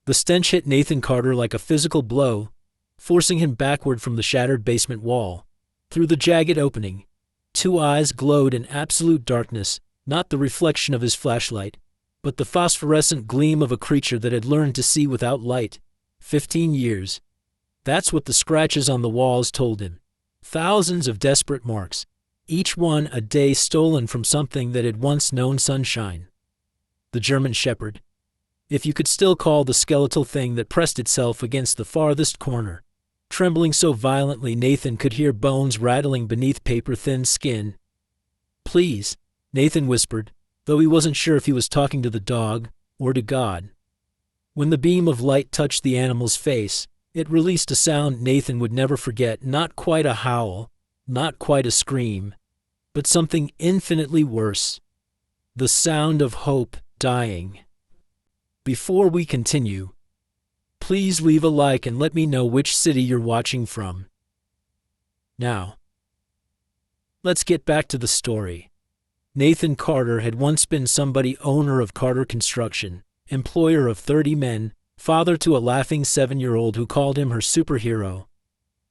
The stench hit Nathan Carter like a physical blow, forcing him backward from the shattered basement wall. Through the jagged opening, two eyes glowed in absolute darkness, not the reflection of his flashlight, but the phosphorescent gleam of a creature that had learned to see without light. 15 years. That's what the scratches on the walls told him. Thousands of desperate marks, each one a day stolen from something that had once known sunshine. The German Shepherd. If you could still call the skeletal thing that pressed itself against the farthest corner. Trembling so violently Nathan could hear bones rattling beneath paper-thin skin. "Please," Nathan whispered, though he wasn't sure if he was talking to the dog or to God. When the beam of light touched the animal's face, it released a sound Nathan would never forget, not quite a howl, not quite a scream, but something infinitely worse. The sound of hope dying. Before we continue, please leave a like and let me know which city you're watching from. Now, let's get back to the story. Nathan Carter had once been somebody, owner of Carter Construction, employer of 30 men, father to a laughing 7-year-old who called him her superhero.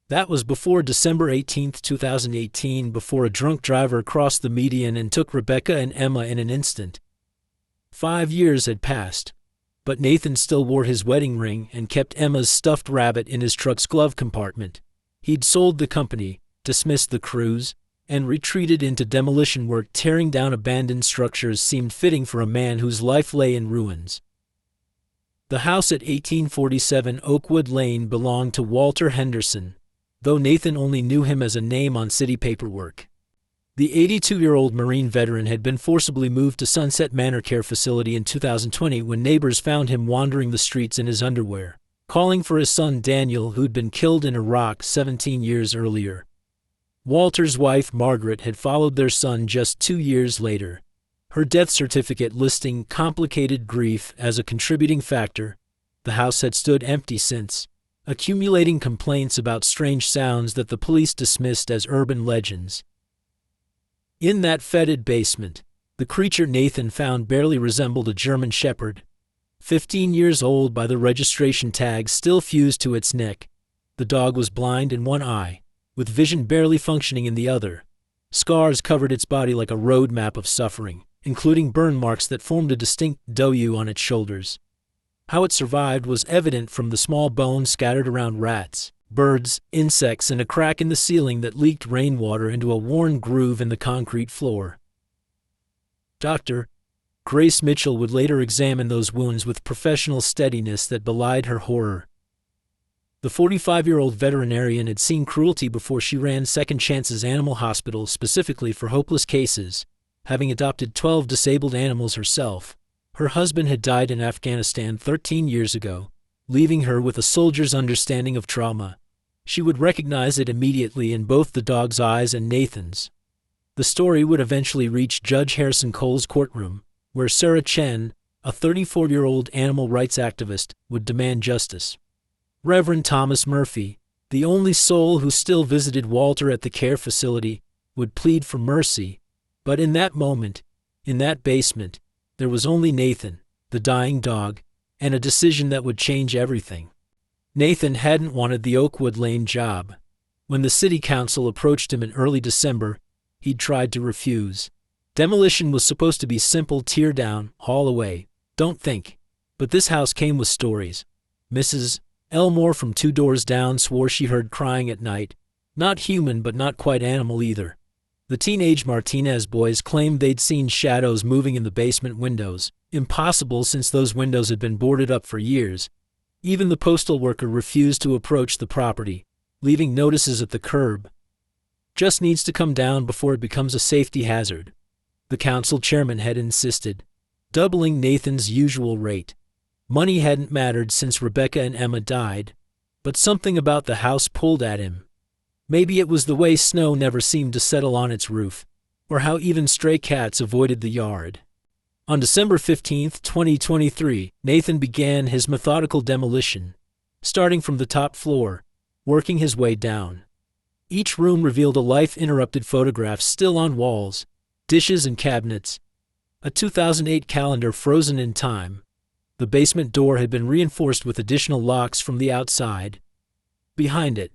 That was before December 18, 2018, before a drunk driver crossed the median and took Rebecca and Emma in an instant. 5 years had passed, but Nathan still wore his wedding ring and kept Emma's stuffed rabbit in his truck's glove compartment. He'd sold the company, dismissed the crews, and retreated into demolition work. Tearing down abandoned structures seemed fitting for a man whose life lay in ruins. The house at 1847 Oakwood Lane belonged to Walter Henderson, though Nathan only knew him as a name on city paperwork. The 82-year-old Marine veteran had been forcibly moved to Sunset Manor Care Facility in 2020 when neighbors found him wandering the streets in his underwear, calling for his son Daniel, who'd been killed in Iraq 17 years earlier. Walter's wife Margaret had followed their son just 2 years later, her death certificate listing complicated grief as a contributing factor. The house had stood empty since, accumulating complaints about strange sounds that the police dismissed as urban legends. In that fetid basement, the creature Nathan found barely resembled a German Shepherd. 15 years old by the registration tag still fused to its neck. The dog was blind in one eye, with vision barely functioning in the other. Scars covered its body like a road map of suffering, including burn marks that formed a distinct W on its shoulders. How it survived was evident from the small bones scattered around rats, birds, insects, and a crack in the ceiling that leaked rainwater into a worn groove in the concrete floor. Dr. Grace Mitchell would later examine those wounds with professional steadiness that belied her horror. The 45-year-old veterinarian had seen cruelty before she ran Second Chance's Animal Hospital specifically for hopeless cases, having adopted 12 disabled animals herself. Her husband had died in Afghanistan 13 years ago, leaving her with a soldier's understanding of trauma. She would recognize it immediately in both the dog's eyes and Nathan's. The story would eventually reach Judge Harrison Cole's courtroom, where Sarah Chen, a 34-year-old animal rights activist, would demand justice. Reverend Thomas Murphy, the only soul who still visited Walter at the care facility, would plead for mercy. But in that moment, in that basement, there was only Nathan, the dying dog, and a decision that would change everything. Nathan hadn't wanted the Oakwood Lane job. When the city council approached him in early December, he'd tried to refuse. Demolition was supposed to be simple: tear down, haul away, don't think. But this house came with stories. Mrs. Elmore from 2 doors down swore she heard crying at night. Not human, but not quite animal either. The teenage Martinez boys claimed they'd seen shadows moving in the basement windows. Impossible, since those windows had been boarded up for years. Even the postal worker refused to approach the property, leaving notices at the curb. Just needs to come down before it becomes a safety hazard, the council chairman had insisted, doubling Nathan's usual rate. Money hadn't mattered since Rebecca and Emma died, but something about the house pulled at him. Maybe it was the way snow never seemed to settle on its roof, or how even stray cats avoided the yard. On December 15, 2023, Nathan began his methodical demolition, starting from the top floor, working his way down. Each room revealed a life-interrupted photograph still on walls, dishes and cabinets, a 2008 calendar frozen in time, The basement door had been reinforced with additional locks from the outside. Behind it,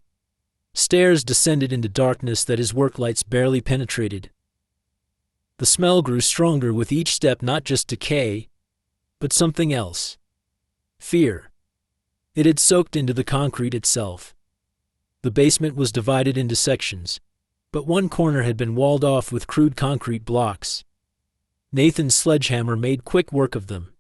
stairs descended into darkness that his work lights barely penetrated. The smell grew stronger with each step, not just decay, but something else. Fear. It had soaked into the concrete itself. The basement was divided into sections, but one corner had been walled off with crude concrete blocks. Nathan's sledgehammer made quick work of them,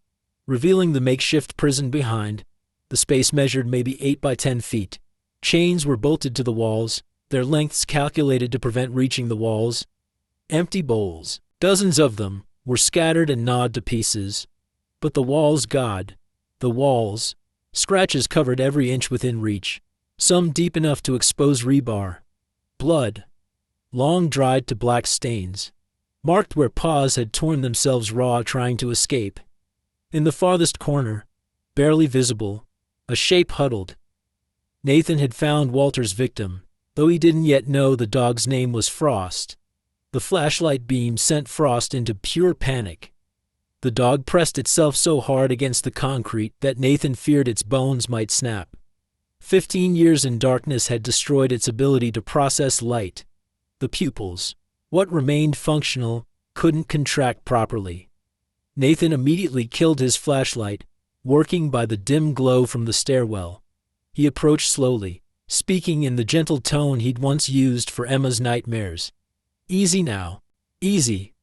revealing the makeshift prison behind. The space measured maybe 8 by 10 feet. Chains were bolted to the walls, their lengths calculated to prevent reaching the walls. Empty bowls, dozens of them, were scattered and gnawed to pieces. But the walls, God, the walls. Scratches covered every inch within reach, some deep enough to expose rebar. Blood, long dried to black stains, marked where paws had torn themselves raw trying to escape. In the farthest corner, barely visible, a shape huddled. Nathan had found Walter's victim, though he didn't yet know the dog's name was Frost. The flashlight beam sent Frost into pure panic. The dog pressed itself so hard against the concrete that Nathan feared its bones might snap. 15 years in darkness had destroyed its ability to process light. The pupils, what remained functional, couldn't contract properly. Nathan immediately killed his flashlight, working by the dim glow from the stairwell. He approached slowly, speaking in the gentle tone he'd once used for Emma's nightmares. "Easy now. Easy.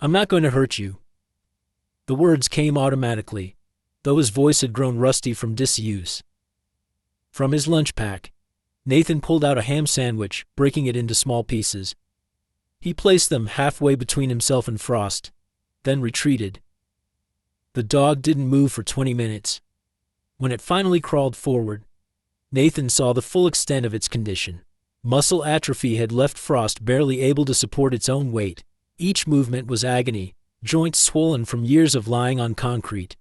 I'm not going to hurt you." The words came automatically, though his voice had grown rusty from disuse. From his lunch pack, Nathan pulled out a ham sandwich, breaking it into small pieces. He placed them halfway between himself and Frost, then retreated. The dog didn't move for 20 minutes. When it finally crawled forward, Nathan saw the full extent of its condition. Muscle atrophy had left Frost barely able to support its own weight. Each movement was agony, joints swollen from years of lying on concrete.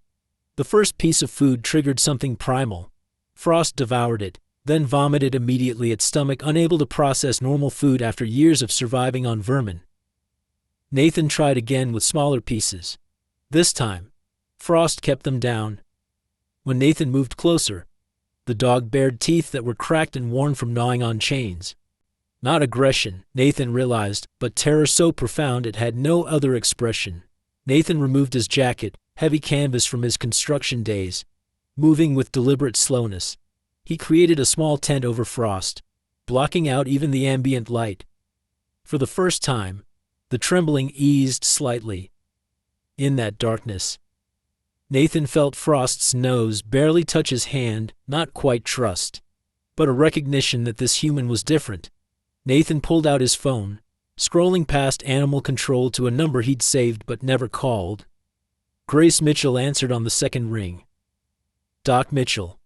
The first piece of food triggered something primal. Frost devoured it, then vomited immediately, its stomach unable to process normal food after years of surviving on vermin. Nathan tried again with smaller pieces. This time, Frost kept them down. When Nathan moved closer, the dog bared teeth that were cracked and worn from gnawing on chains. Not aggression, Nathan realized, but terror so profound it had no other expression. Nathan removed his jacket, heavy canvas from his construction days. Moving with deliberate slowness, he created a small tent over Frost, blocking out even the ambient light. For the first time, the trembling eased slightly. In that darkness, Nathan felt Frost's nose barely touch his hand, not quite trust, but a recognition that this human was different. Nathan pulled out his phone, scrolling past animal control to a number he'd saved but never called. Grace Mitchell answered on the second ring. "Doc Mitchell.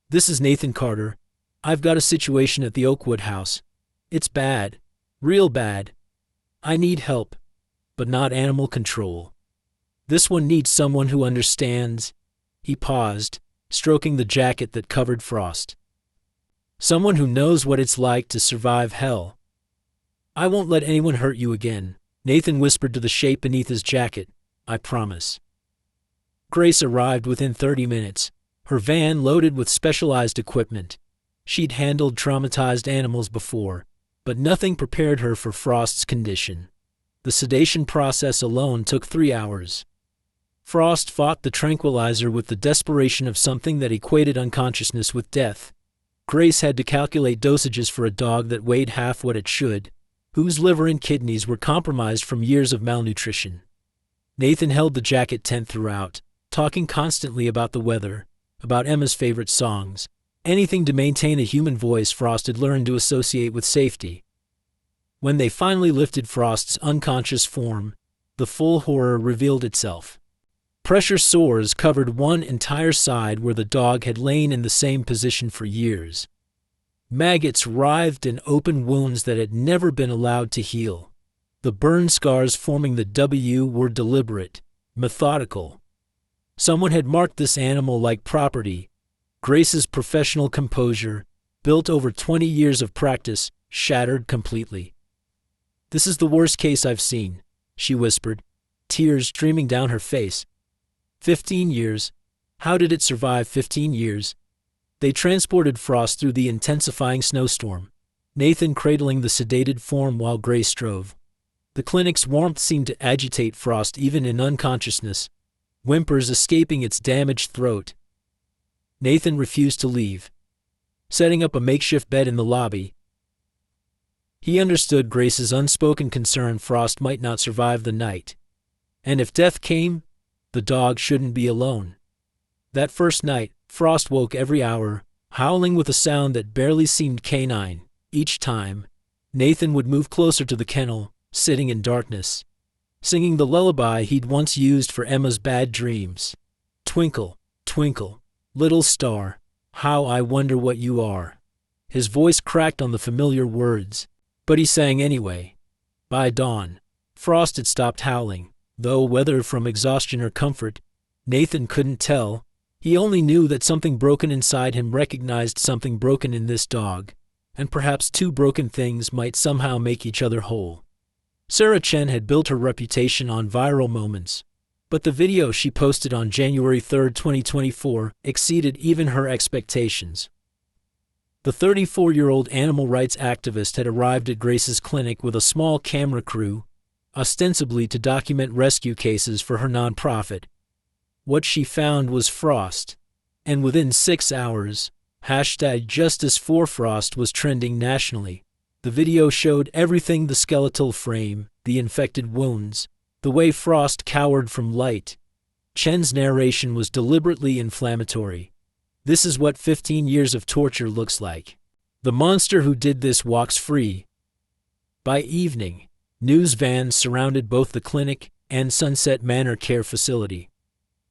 This is Nathan Carter. I've got a situation at the Oakwood house. It's bad. Real bad. I need help, but not animal control. This one needs someone who understands." He paused, stroking the jacket that covered Frost. "Someone who knows what it's like to survive hell." "I won't let anyone hurt you again," Nathan whispered to the shape beneath his jacket. "I promise." Grace arrived within 30 minutes, her van loaded with specialized equipment. She'd handled traumatized animals before, but nothing prepared her for Frost's condition. The sedation process alone took 3 hours. Frost fought the tranquilizer with the desperation of something that equated unconsciousness with death. Grace had to calculate dosages for a dog that weighed half what it should, whose liver and kidneys were compromised from years of malnutrition. Nathan held the jacket tent throughout, talking constantly about the weather, about Emma's favorite songs, anything to maintain a human voice Frost had learned to associate with safety. When they finally lifted Frost's unconscious form, the full horror revealed itself. Pressure sores covered one entire side where the dog had lain in the same position for years. Maggots writhed in open wounds that had never been allowed to heal. The burn scars forming the W were deliberate, methodical. Someone had marked this animal like property. Grace's professional composure, built over 20 years of practice, shattered completely. "This is the worst case I've seen," she whispered, tears streaming down her face. 15 years, How did it survive 15 years? They transported Frost through the intensifying snowstorm, Nathan cradling the sedated form while Grace drove. The clinic's warmth seemed to agitate Frost even in unconsciousness, whimpers escaping its damaged throat. Nathan refused to leave, setting up a makeshift bed in the lobby. He understood Grace's unspoken concern Frost might not survive the night. And if death came, the dog shouldn't be alone. That first night, Frost woke every hour, howling with a sound that barely seemed canine. Each time, Nathan would move closer to the kennel, sitting in darkness, singing the lullaby he'd once used for Emma's bad dreams. Twinkle, twinkle, little star, how I wonder what you are. His voice cracked on the familiar words, but he sang anyway. By dawn, Frost had stopped howling, though whether from exhaustion or comfort, Nathan couldn't tell. He only knew that something broken inside him recognized something broken in this dog, and perhaps two broken things might somehow make each other whole. Sarah Chen had built her reputation on viral moments, but the video she posted on January 3, 2024, exceeded even her expectations. The 34-year-old animal rights activist had arrived at Grace's clinic with a small camera crew, ostensibly to document rescue cases for her nonprofit. What she found was Frost, and within 6 hours, #JusticeForFrost was trending nationally. The video showed everything: the skeletal frame, the infected wounds, the way Frost cowered from light. Chen's narration was deliberately inflammatory. This is what 15 years of torture looks like. The monster who did this walks free. By evening, news vans surrounded both the clinic and Sunset Manor Care Facility.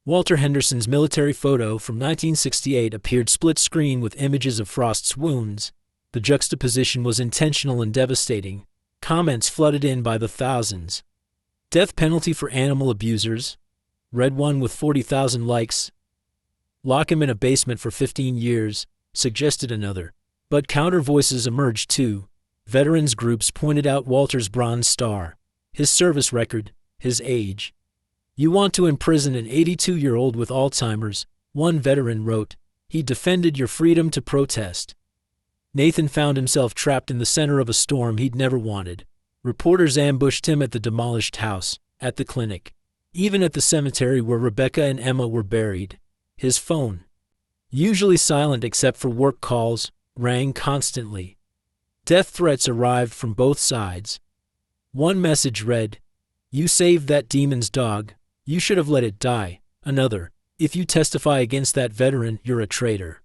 Walter Henderson's military photo from 1968 appeared split-screen with images of Frost's wounds. The juxtaposition was intentional and devastating. Comments flooded in by the thousands. Death penalty for animal abusers. Read one with 40,000 likes. Lock him in a basement for 15 years, suggested another. But counter voices emerged too. Veterans groups pointed out Walter's Bronze Star, his service record, his age. You want to imprison an 82-year-old with Alzheimer's, one veteran wrote. He defended your freedom to protest. Nathan found himself trapped in the center of a storm he'd never wanted. Reporters ambushed him at the demolished house, at the clinic, even at the cemetery where Rebecca and Emma were buried. His phone, usually silent except for work calls, rang constantly. Death threats arrived from both sides. One message read, "You saved that demon's dog. You should have let it die." Another, "If you testify against that veteran, you're a traitor."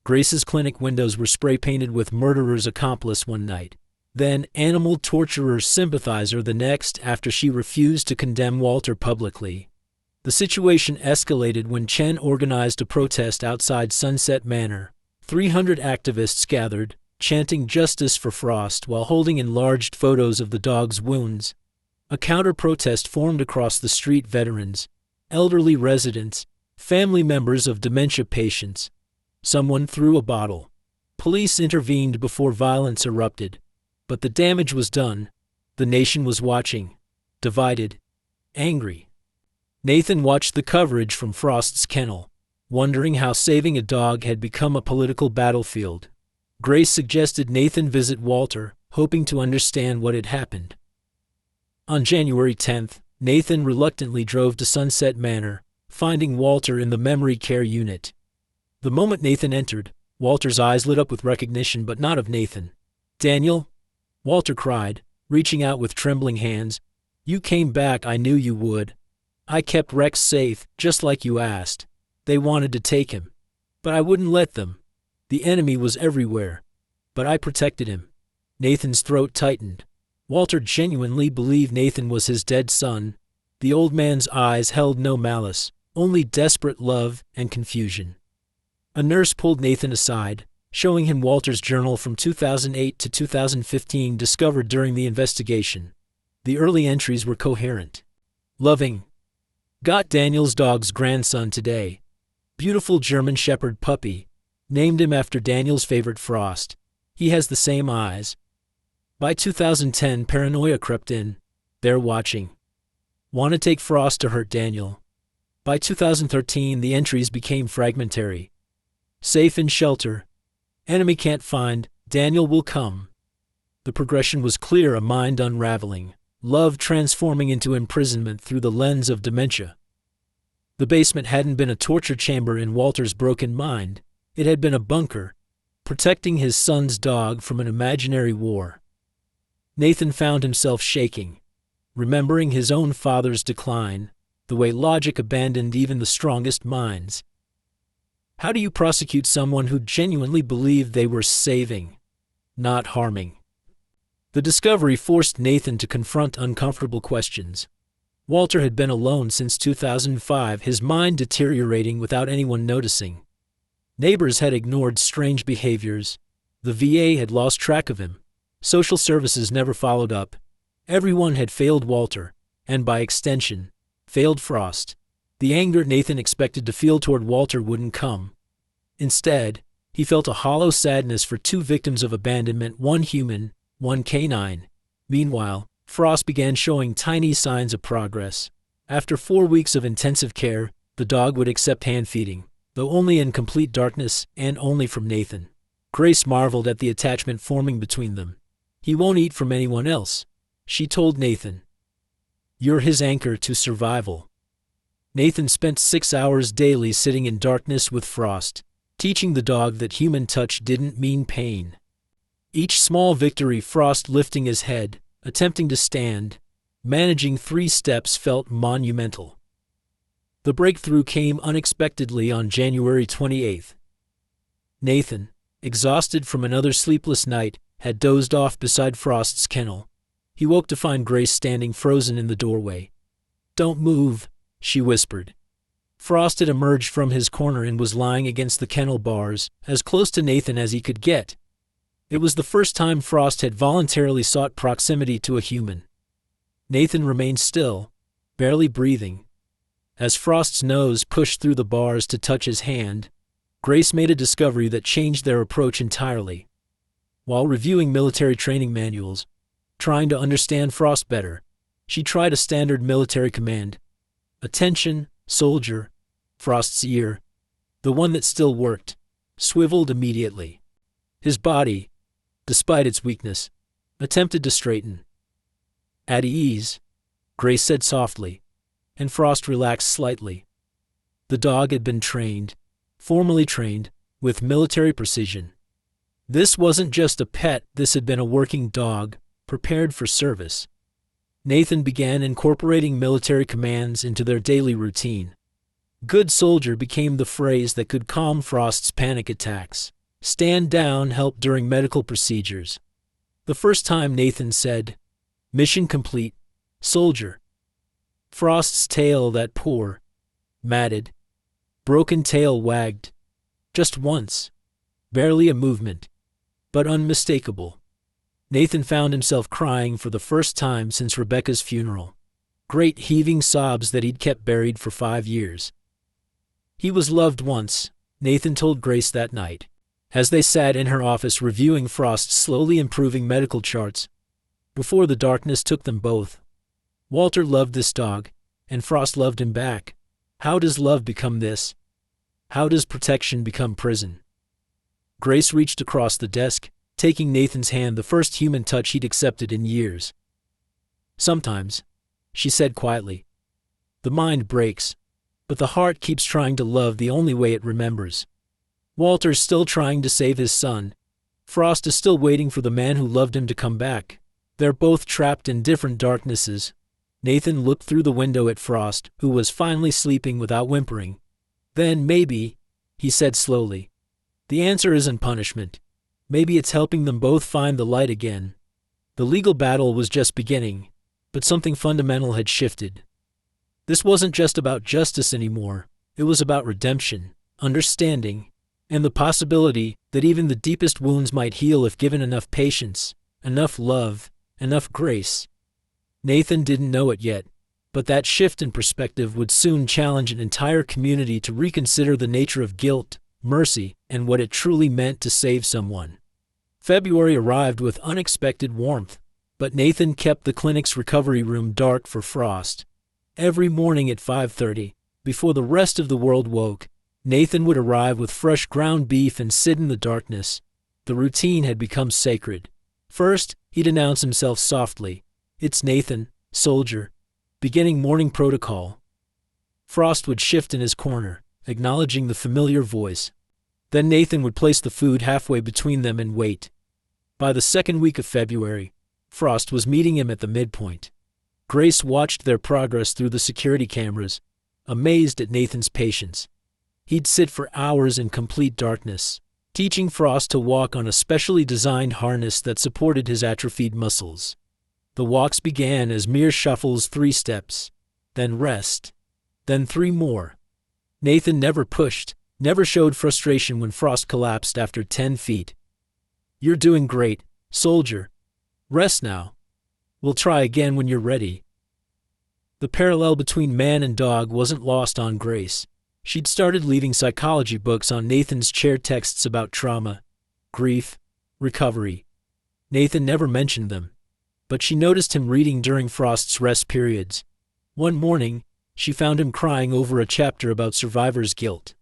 Grace's clinic windows were spray-painted with "Murderer's Accomplice" one night, then "Animal Torturer's Sympathizer" the next, after she refused to condemn Walter publicly. The situation escalated when Chen organized a protest outside Sunset Manor. 300 activists gathered, chanting "Justice for Frost" while holding enlarged photos of the dog's wounds. A counter-protest formed across the street: veterans, elderly residents, family members of dementia patients. Someone threw a bottle. Police intervened before violence erupted. But the damage was done. The nation was watching, divided, angry. Nathan watched the coverage from Frost's kennel, wondering how saving a dog had become a political battlefield. Grace suggested Nathan visit Walter, hoping to understand what had happened. On January 10th, Nathan reluctantly drove to Sunset Manor, finding Walter in the memory care unit. The moment Nathan entered, Walter's eyes lit up with recognition, but not of Nathan. "Daniel?" Walter cried, reaching out with trembling hands. "You came back. I knew you would. I kept Rex safe, just like you asked. They wanted to take him, but I wouldn't let them. The enemy was everywhere, but I protected him." Nathan's throat tightened. Walter genuinely believed Nathan was his dead son. The old man's eyes held no malice, only desperate love and confusion. A nurse pulled Nathan aside, showing him Walter's journal from 2008 to 2015 discovered during the investigation. The early entries were coherent. "Loving. Got Daniel's dog's grandson today. Beautiful German Shepherd puppy. Named him after Daniel's favorite Frost. He has the same eyes." By 2010, paranoia crept in. "They're watching. Want to take Frost to hurt Daniel." By 2013, the entries became fragmentary. Safe in shelter. Enemy can't find. Daniel will come. The progression was clear, a mind unraveling. Love transforming into imprisonment through the lens of dementia. The basement hadn't been a torture chamber in Walter's broken mind. It had been a bunker, protecting his son's dog from an imaginary war. Nathan found himself shaking, remembering his own father's decline, the way logic abandoned even the strongest minds. How do you prosecute someone who genuinely believed they were saving, not harming? The discovery forced Nathan to confront uncomfortable questions. Walter had been alone since 2005, his mind deteriorating without anyone noticing. Neighbors had ignored strange behaviors. The VA had lost track of him. Social services never followed up. Everyone had failed Walter, and by extension, failed Frost. The anger Nathan expected to feel toward Walter wouldn't come. Instead, he felt a hollow sadness for two victims of abandonment, one human, one canine. Meanwhile, Frost began showing tiny signs of progress. After 4 weeks of intensive care, the dog would accept hand feeding, though only in complete darkness and only from Nathan. Grace marveled at the attachment forming between them. He won't eat from anyone else, she told Nathan. You're his anchor to survival. Nathan spent 6 hours daily sitting in darkness with Frost, teaching the dog that human touch didn't mean pain. Each small victory, Frost lifting his head, attempting to stand, managing 3 steps, felt monumental. The breakthrough came unexpectedly on January 28th. Nathan, exhausted from another sleepless night, had dozed off beside Frost's kennel. He woke to find Grace standing frozen in the doorway. "Don't move," she whispered. Frost had emerged from his corner and was lying against the kennel bars, as close to Nathan as he could get. It was the first time Frost had voluntarily sought proximity to a human. Nathan remained still, barely breathing. As Frost's nose pushed through the bars to touch his hand, Grace made a discovery that changed their approach entirely. While reviewing military training manuals, trying to understand Frost better, she tried a standard military command. "Attention, soldier." Frost's ear, the one that still worked, swiveled immediately. His body, despite its weakness, attempted to straighten. "At ease," Grace said softly, and Frost relaxed slightly. The dog had been trained, formally trained, with military precision. This wasn't just a pet, this had been a working dog, prepared for service. Nathan began incorporating military commands into their daily routine. "Good soldier" became the phrase that could calm Frost's panic attacks. "Stand down" helped during medical procedures. The first time Nathan said, "Mission complete, soldier." Frost's tail, that poor, matted, broken tail, wagged. Just once. Barely a movement, but unmistakable. Nathan found himself crying for the first time since Rebecca's funeral. Great heaving sobs that he'd kept buried for 5 years. He was loved once, Nathan told Grace that night, as they sat in her office reviewing Frost's slowly improving medical charts. Before the darkness took them both. Walter loved this dog, and Frost loved him back. How does love become this? How does protection become prison? Grace reached across the desk, taking Nathan's hand, the first human touch he'd accepted in years. "Sometimes," she said quietly, "the mind breaks, but the heart keeps trying to love the only way it remembers." Walter's still trying to save his son. Frost is still waiting for the man who loved him to come back. They're both trapped in different darknesses. Nathan looked through the window at Frost, who was finally sleeping without whimpering. "Then maybe," he said slowly, "the answer isn't punishment. Maybe it's helping them both find the light again." The legal battle was just beginning, but something fundamental had shifted. This wasn't just about justice anymore. It was about redemption, understanding, and the possibility that even the deepest wounds might heal if given enough patience, enough love, enough grace. Nathan didn't know it yet, but that shift in perspective would soon challenge an entire community to reconsider the nature of guilt, mercy, and what it truly meant to save someone. February arrived with unexpected warmth, but Nathan kept the clinic's recovery room dark for Frost. Every morning at 5:30, Before the rest of the world woke, Nathan would arrive with fresh ground beef and sit in the darkness. The routine had become sacred. First, he'd announce himself softly. "It's Nathan, soldier." Beginning morning protocol. Frost would shift in his corner, acknowledging the familiar voice. Then Nathan would place the food halfway between them and wait. By the second week of February, Frost was meeting him at the midpoint. Grace watched their progress through the security cameras, amazed at Nathan's patience. He'd sit for hours in complete darkness, teaching Frost to walk on a specially designed harness that supported his atrophied muscles. The walks began as mere shuffles, 3 steps, then rest, then 3 more. Nathan never pushed, never showed frustration when Frost collapsed after 10 feet. "You're doing great, soldier. Rest now. We'll try again when you're ready." The parallel between man and dog wasn't lost on Grace. She'd started leaving psychology books on Nathan's chair, texts about trauma, grief, recovery. Nathan never mentioned them, but she noticed him reading during Frost's rest periods. One morning, she found him crying over a chapter about survivor's guilt.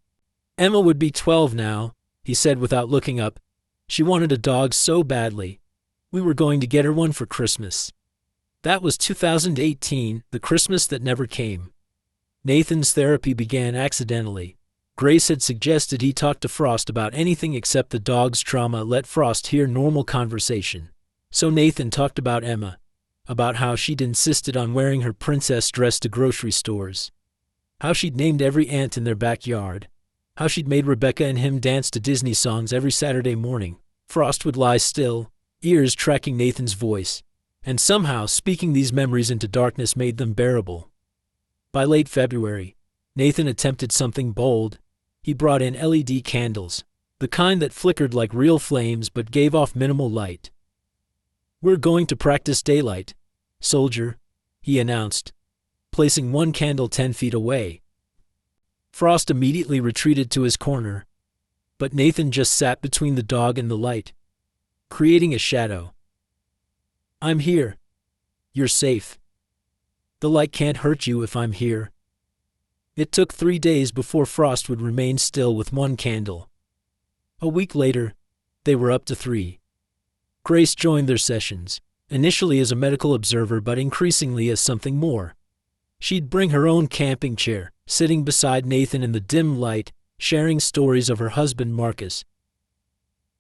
"Emma would be 12 now," he said without looking up. "She wanted a dog so badly. We were going to get her one for Christmas." That was 2018, the Christmas that never came. Nathan's therapy began accidentally. Grace had suggested he talk to Frost about anything except the dog's trauma, let Frost hear normal conversation. So Nathan talked about Emma, about how she'd insisted on wearing her princess dress to grocery stores, how she'd named every ant in their backyard, how she'd made Rebecca and him dance to Disney songs every Saturday morning. Frost would lie still, ears tracking Nathan's voice, and somehow speaking these memories into darkness made them bearable. By late February, Nathan attempted something bold. He brought in LED candles, the kind that flickered like real flames but gave off minimal light. "We're going to practice daylight, soldier," he announced, placing one candle 10 feet away. Frost immediately retreated to his corner, but Nathan just sat between the dog and the light, creating a shadow. "I'm here. You're safe. The light can't hurt you if I'm here." It took 3 days before Frost would remain still with one candle. A week later, they were up to 3. Grace joined their sessions, initially as a medical observer but increasingly as something more. She'd bring her own camping chair, sitting beside Nathan in the dim light, sharing stories of her husband Marcus.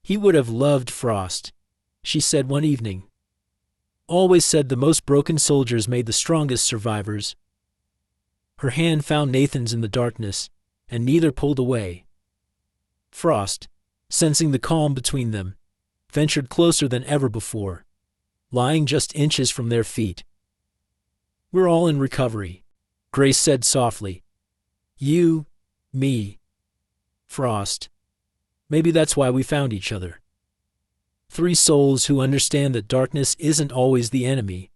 "He would have loved Frost," she said one evening. "Always said the most broken soldiers made the strongest survivors." Her hand found Nathan's in the darkness, and neither pulled away. Frost, sensing the calm between them, ventured closer than ever before, lying just inches from their feet. "We're all in recovery," Grace said softly. "You, me, Frost. Maybe that's why we found each other. 3 souls who understand that darkness isn't always the enemy.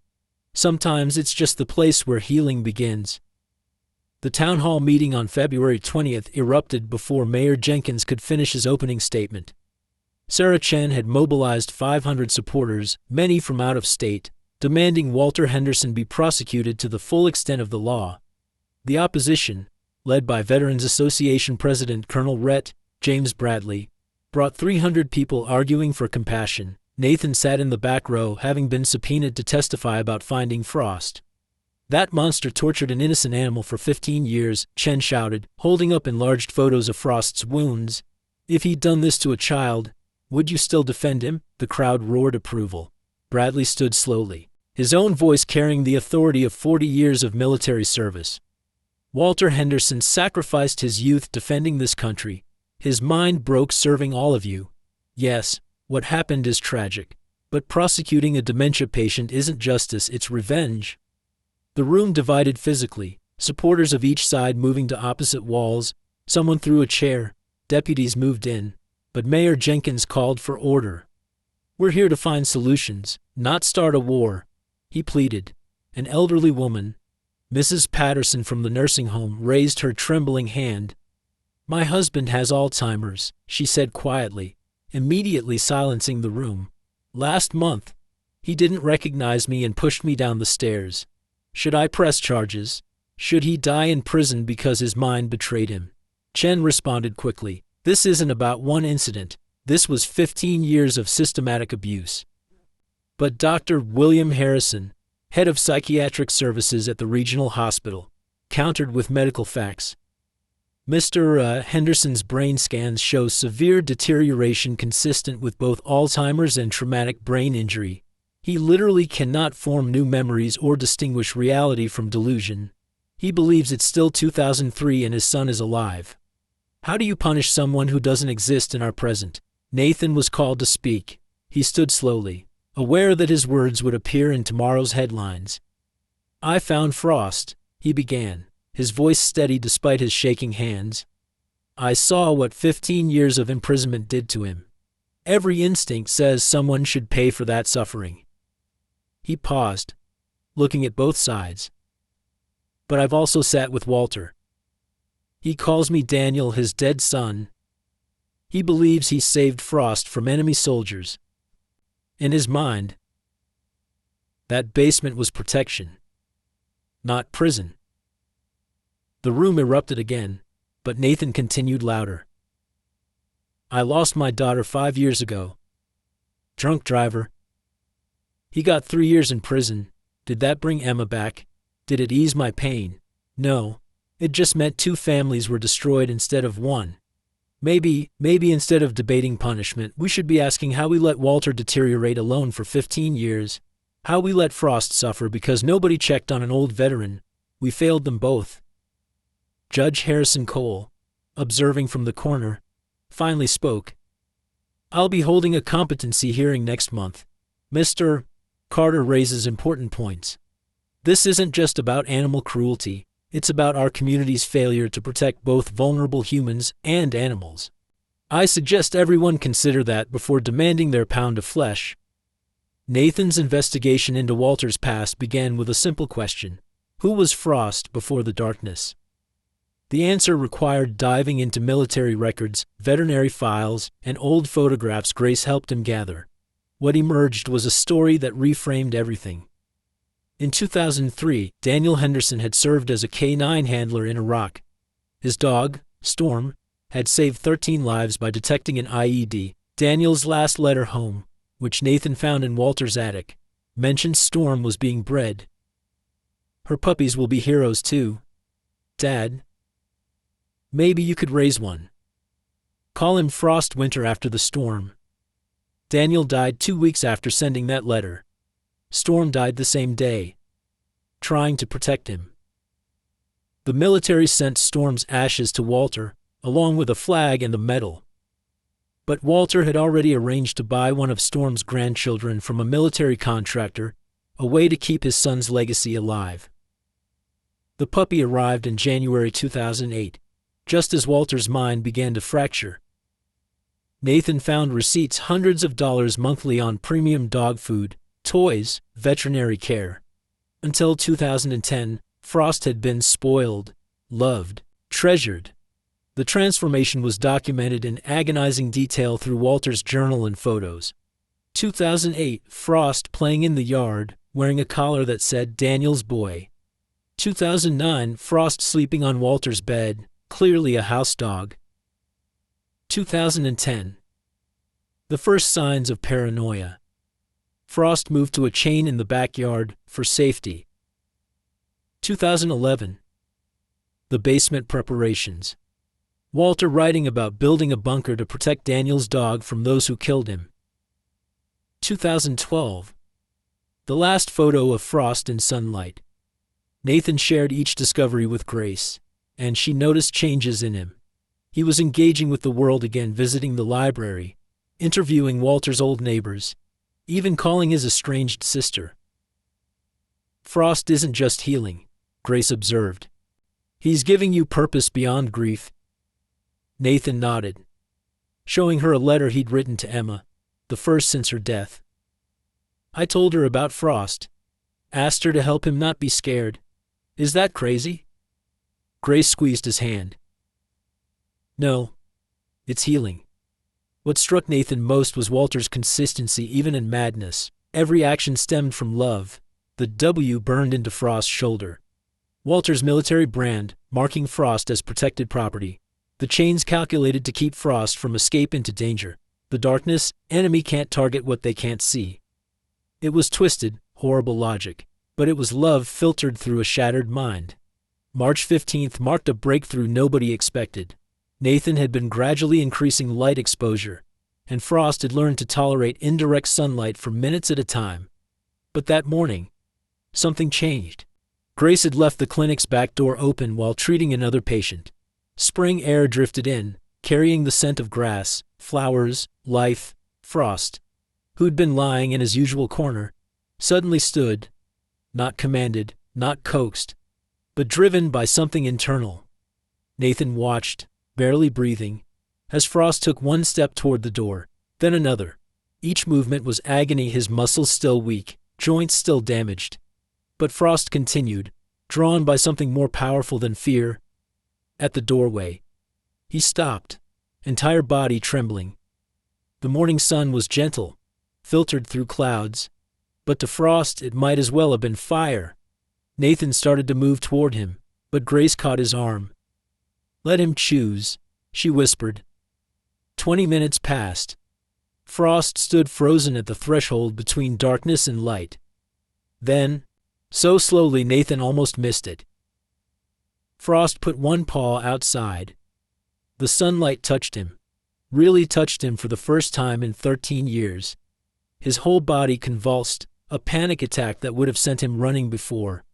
Sometimes it's just the place where healing begins." The town hall meeting on February 20th erupted before Mayor Jenkins could finish his opening statement. Sarah Chen had mobilized 500 supporters, many from out of state, demanding Walter Henderson be prosecuted to the full extent of the law. The opposition, led by Veterans Association President Colonel Rhett James Bradley, brought 300 people arguing for compassion. Nathan sat in the back row, having been subpoenaed to testify about finding Frost. "That monster tortured an innocent animal for 15 years, Chen shouted, holding up enlarged photos of Frost's wounds. "If he'd done this to a child, would you still defend him?" The crowd roared approval. Bradley stood slowly, his own voice carrying the authority of 40 years of military service. "Walter Henderson sacrificed his youth defending this country. His mind broke serving all of you. Yes, what happened is tragic, but prosecuting a dementia patient isn't justice, it's revenge." The room divided physically, supporters of each side moving to opposite walls. Someone threw a chair, deputies moved in, but Mayor Jenkins called for order. "We're here to find solutions, not start a war," he pleaded. An elderly woman, Mrs. Patterson from the nursing home, raised her trembling hand. "My husband has Alzheimer's," she said quietly, immediately silencing the room. "Last month, he didn't recognize me and pushed me down the stairs. Should I press charges?" Should he die in prison because his mind betrayed him? Chen responded quickly. This isn't about one incident. This was 15 years of systematic abuse. But Dr. William Harrison, head of psychiatric services at the regional hospital, countered with medical facts. Mr. Henderson's brain scans show severe deterioration consistent with both Alzheimer's and traumatic brain injury. He literally cannot form new memories or distinguish reality from delusion. He believes it's still 2003 and his son is alive. How do you punish someone who doesn't exist in our present? Nathan was called to speak. He stood slowly, aware that his words would appear in tomorrow's headlines. I found Frost, he began, his voice steady despite his shaking hands. I saw what 15 years of imprisonment did to him. Every instinct says someone should pay for that suffering. He paused, looking at both sides. But I've also sat with Walter. He calls me Daniel, his dead son. He believes he saved Frost from enemy soldiers. In his mind, that basement was protection, not prison. The room erupted again, but Nathan continued louder. I lost my daughter 5 years ago. Drunk driver. He got 3 years in prison. Did that bring Emma back? Did it ease my pain? No. It just meant 2 families were destroyed instead of 1. Maybe instead of debating punishment, we should be asking how we let Walter deteriorate alone for 15 years. How we let Frost suffer because nobody checked on an old veteran. We failed them both. Judge Harrison Cole, observing from the corner, finally spoke. I'll be holding a competency hearing next month. Mr. Carter raises important points. This isn't just about animal cruelty. It's about our community's failure to protect both vulnerable humans and animals. I suggest everyone consider that before demanding their pound of flesh. Nathan's investigation into Walter's past began with a simple question. Who was Frost before the darkness? The answer required diving into military records, veterinary files, and old photographs Grace helped him gather. What emerged was a story that reframed everything. In 2003, Daniel Henderson had served as a K-9 handler in Iraq. His dog, Storm, had saved 13 lives by detecting an IED. Daniel's last letter home, which Nathan found in Walter's attic, mentioned Storm was being bred. Her puppies will be heroes too. Dad, maybe you could raise one. Call him Frost Winter after the storm. Daniel died 2 weeks after sending that letter. Storm died the same day, trying to protect him. The military sent Storm's ashes to Walter, along with a flag and a medal. But Walter had already arranged to buy one of Storm's grandchildren from a military contractor, a way to keep his son's legacy alive. The puppy arrived in January 2008, just as Walter's mind began to fracture. Nathan found receipts hundreds of dollars monthly on premium dog food, toys, veterinary care. Until 2010, Frost had been spoiled, loved, treasured. The transformation was documented in agonizing detail through Walter's journal and photos. 2008, Frost playing in the yard, wearing a collar that said Daniel's boy. 2009, Frost sleeping on Walter's bed, clearly a house dog. 2010. The first signs of paranoia. Frost moved to a chain in the backyard for safety. 2011. The basement preparations. Walter writing about building a bunker to protect Daniel's dog from those who killed him. 2012. The last photo of Frost in sunlight. Nathan shared each discovery with Grace, and she noticed changes in him. He was engaging with the world again, visiting the library, interviewing Walter's old neighbors, even calling his estranged sister. Frost isn't just healing, Grace observed. He's giving you purpose beyond grief. Nathan nodded, showing her a letter he'd written to Emma, the first since her death. I told her about Frost, asked her to help him not be scared. Is that crazy? Grace squeezed his hand. No, it's healing. What struck Nathan most was Walter's consistency even in madness. Every action stemmed from love. The W burned into Frost's shoulder. Walter's military brand, marking Frost as protected property. The chains calculated to keep Frost from escape into danger. The darkness, enemy can't target what they can't see. It was twisted, horrible logic, but it was love filtered through a shattered mind. March 15th marked a breakthrough nobody expected. Nathan had been gradually increasing light exposure, and Frost had learned to tolerate indirect sunlight for minutes at a time. But that morning, something changed. Grace had left the clinic's back door open while treating another patient. Spring air drifted in, carrying the scent of grass, flowers, life. Frost, who'd been lying in his usual corner, suddenly stood, not commanded, not coaxed, but driven by something internal. Nathan watched, barely breathing, as Frost took one step toward the door, then another. Each movement was agony, his muscles still weak, joints still damaged. But Frost continued, drawn by something more powerful than fear. At the doorway, he stopped, entire body trembling. The morning sun was gentle, filtered through clouds, but to Frost it might as well have been fire. Nathan started to move toward him, but Grace caught his arm. "Let him choose," she whispered. 20 minutes passed. Frost stood frozen at the threshold between darkness and light. Then, so slowly Nathan almost missed it, Frost put one paw outside. The sunlight touched him, really touched him for the first time in 13 years. His whole body convulsed, a panic attack that would have sent him running before.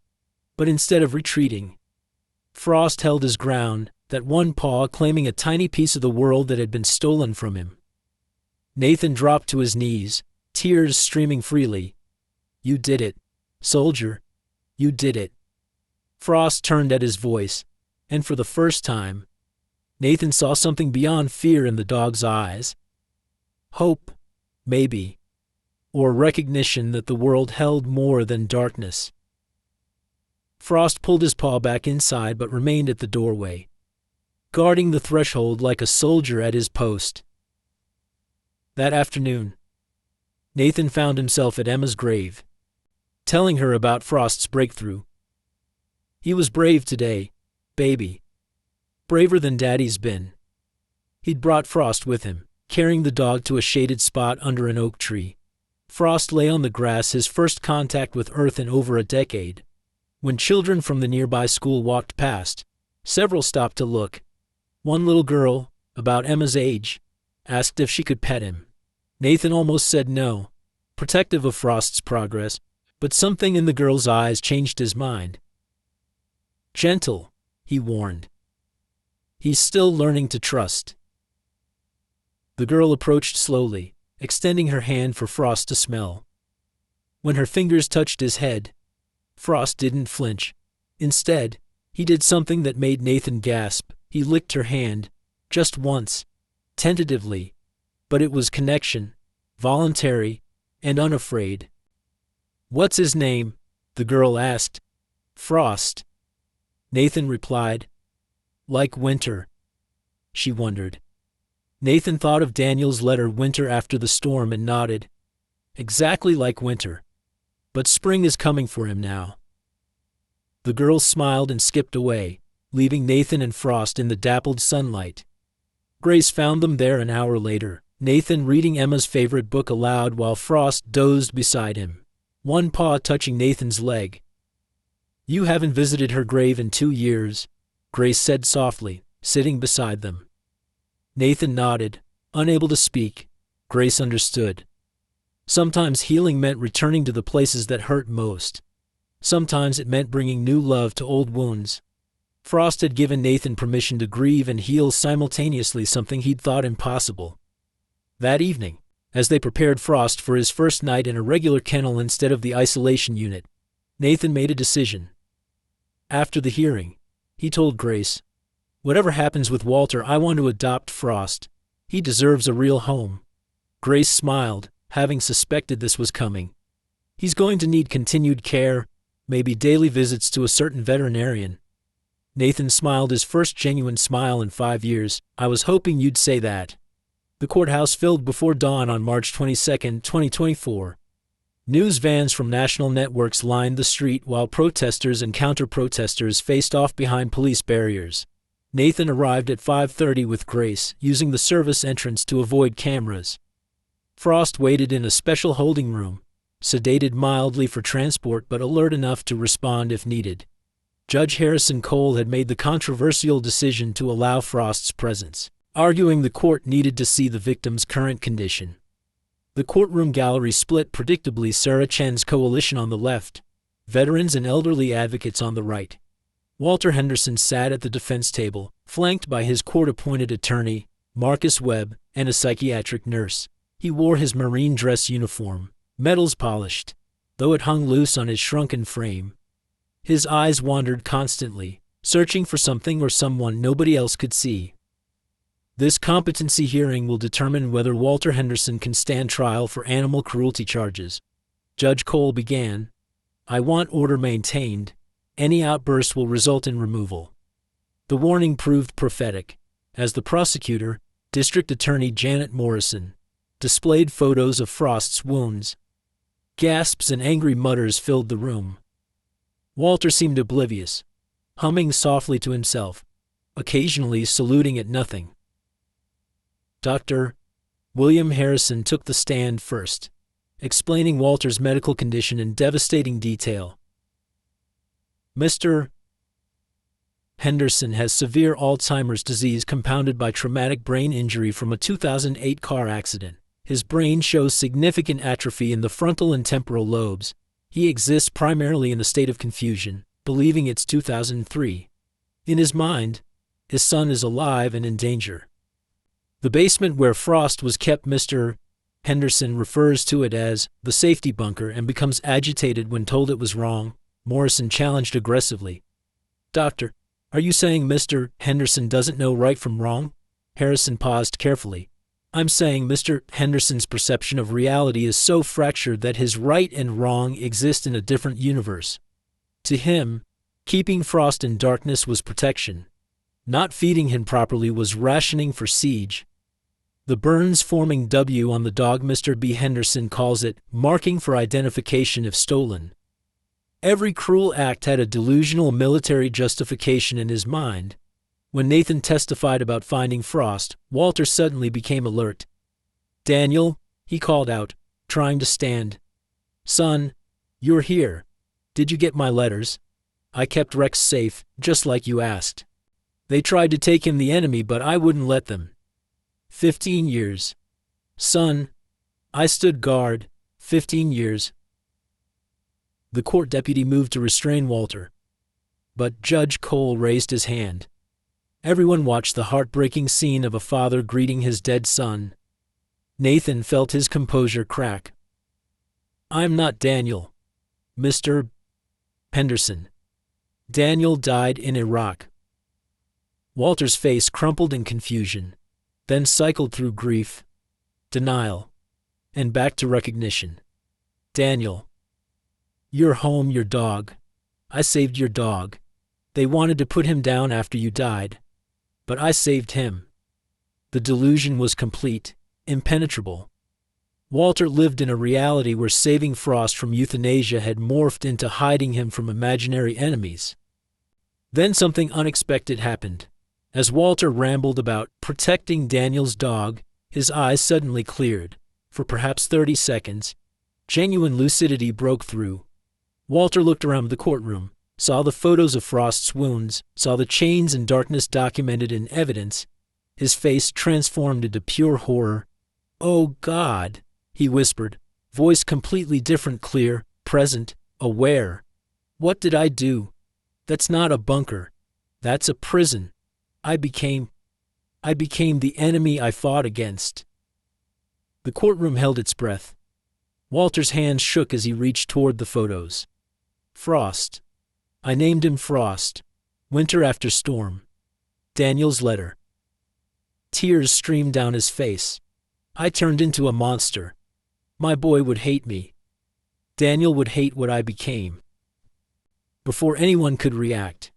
But instead of retreating, Frost held his ground, that one paw claiming a tiny piece of the world that had been stolen from him. Nathan dropped to his knees, tears streaming freely. "You did it, soldier. You did it." Frost turned at his voice, and for the first time, Nathan saw something beyond fear in the dog's eyes. Hope, maybe, or recognition that the world held more than darkness. Frost pulled his paw back inside but remained at the doorway, guarding the threshold like a soldier at his post. That afternoon, Nathan found himself at Emma's grave, telling her about Frost's breakthrough. "He was brave today, baby. Braver than Daddy's been." He'd brought Frost with him, carrying the dog to a shaded spot under an oak tree. Frost lay on the grass, his first contact with earth in over a decade. When children from the nearby school walked past, several stopped to look. One little girl, about Emma's age, asked if she could pet him. Nathan almost said no, protective of Frost's progress, but something in the girl's eyes changed his mind. "Gentle," he warned. "He's still learning to trust." The girl approached slowly, extending her hand for Frost to smell. When her fingers touched his head, Frost didn't flinch. Instead, he did something that made Nathan gasp. He licked her hand, just once, tentatively, but it was connection, voluntary, and unafraid. "What's his name?" the girl asked. "Frost," Nathan replied. "Like winter," she wondered. Nathan thought of Daniel's letter, "Winter after the storm," and nodded. Exactly like winter. But spring is coming for him now. The girl smiled and skipped away, leaving Nathan and Frost in the dappled sunlight. Grace found them there an hour later, Nathan reading Emma's favorite book aloud while Frost dozed beside him, one paw touching Nathan's leg. "You haven't visited her grave in 2 years," Grace said softly, sitting beside them. Nathan nodded, unable to speak. Grace understood. Sometimes healing meant returning to the places that hurt most. Sometimes it meant bringing new love to old wounds. Frost had given Nathan permission to grieve and heal simultaneously, something he'd thought impossible. That evening, as they prepared Frost for his first night in a regular kennel instead of the isolation unit, Nathan made a decision. After the hearing, he told Grace, "Whatever happens with Walter, I want to adopt Frost. He deserves a real home." Grace smiled, having suspected this was coming. "He's going to need continued care, maybe daily visits to a certain veterinarian." Nathan smiled, his first genuine smile in 5 years. "I was hoping you'd say that." The courthouse filled before dawn on March 22, 2024. News vans from national networks lined the street while protesters and counter-protesters faced off behind police barriers. Nathan arrived at 5:30 with Grace, using the service entrance to avoid cameras. Frost waited in a special holding room, sedated mildly for transport but alert enough to respond if needed. Judge Harrison Cole had made the controversial decision to allow Frost's presence, arguing the court needed to see the victim's current condition. The courtroom gallery split predictably, Sarah Chen's coalition on the left, veterans and elderly advocates on the right. Walter Henderson sat at the defense table, flanked by his court-appointed attorney, Marcus Webb, and a psychiatric nurse. He wore his Marine dress uniform, metals polished, though it hung loose on his shrunken frame. His eyes wandered constantly, searching for something or someone nobody else could see. This competency hearing will determine whether Walter Henderson can stand trial for animal cruelty charges. Judge Cole began, "I want order maintained. Any outburst will result in removal." The warning proved prophetic, as the prosecutor, District Attorney Janet Morrison, displayed photos of Frost's wounds. Gasps and angry mutters filled the room. Walter seemed oblivious, humming softly to himself, occasionally saluting at nothing. Dr. William Harrison took the stand first, explaining Walter's medical condition in devastating detail. Mr. Henderson has severe Alzheimer's disease compounded by traumatic brain injury from a 2008 car accident. His brain shows significant atrophy in the frontal and temporal lobes. He exists primarily in a state of confusion, believing it's 2003. In his mind, his son is alive and in danger. The basement where Frost was kept, Mr. Henderson refers to it as the safety bunker and becomes agitated when told it was wrong. Morrison challenged aggressively. "Doctor, are you saying Mr. Henderson doesn't know right from wrong?" Harrison paused carefully. "I'm saying Mr. Henderson's perception of reality is so fractured that his right and wrong exist in a different universe. To him, keeping Frost in darkness was protection. Not feeding him properly was rationing for siege. The burns forming W on the dog, Mr. B. Henderson calls it marking for identification if stolen. Every cruel act had a delusional military justification in his mind. When Nathan testified about finding Frost, Walter suddenly became alert. "Daniel," he called out, trying to stand. "Son, you're here. Did you get my letters? I kept Rex safe, just like you asked. They tried to take him the enemy, but I wouldn't let them. 15 years. Son, I stood guard. 15 years. The court deputy moved to restrain Walter, but Judge Cole raised his hand. Everyone watched the heartbreaking scene of a father greeting his dead son. Nathan felt his composure crack. "I'm not Daniel, Mr. Henderson. Daniel died in Iraq." Walter's face crumpled in confusion, then cycled through grief, denial, and back to recognition. "Daniel, you're home, your dog. I saved your dog. They wanted to put him down after you died, but I saved him." The delusion was complete, impenetrable. Walter lived in a reality where saving Frost from euthanasia had morphed into hiding him from imaginary enemies. Then something unexpected happened. As Walter rambled about protecting Daniel's dog, his eyes suddenly cleared. For perhaps 30 seconds, genuine lucidity broke through. Walter looked around the courtroom, saw the photos of Frost's wounds, saw the chains and darkness documented in evidence. His face transformed into pure horror. "Oh God," he whispered, voice completely different, clear, present, aware. "What did I do? That's not a bunker. That's a prison. I became the enemy I fought against." The courtroom held its breath. Walter's hands shook as he reached toward the photos. Frost. I named him Frost. Winter after storm. Daniel's letter. Tears streamed down his face. I turned into a monster. My boy would hate me. Daniel would hate what I became. Before anyone could react,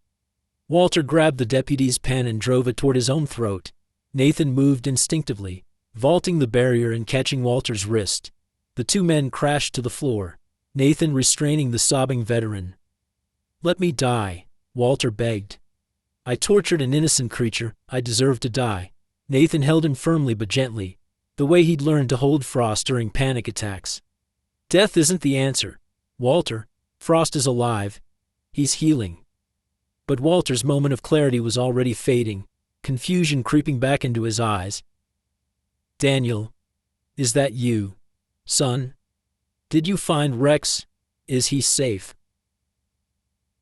Walter grabbed the deputy's pen and drove it toward his own throat. Nathan moved instinctively, vaulting the barrier and catching Walter's wrist. The two men crashed to the floor, Nathan restraining the sobbing veteran. "Let me die," Walter begged. "I tortured an innocent creature, I deserve to die." Nathan held him firmly but gently, the way he'd learned to hold Frost during panic attacks. "Death isn't the answer, Walter. Frost is alive. He's healing." But Walter's moment of clarity was already fading, confusion creeping back into his eyes. "Daniel, is that you, son? Did you find Rex? Is he safe?"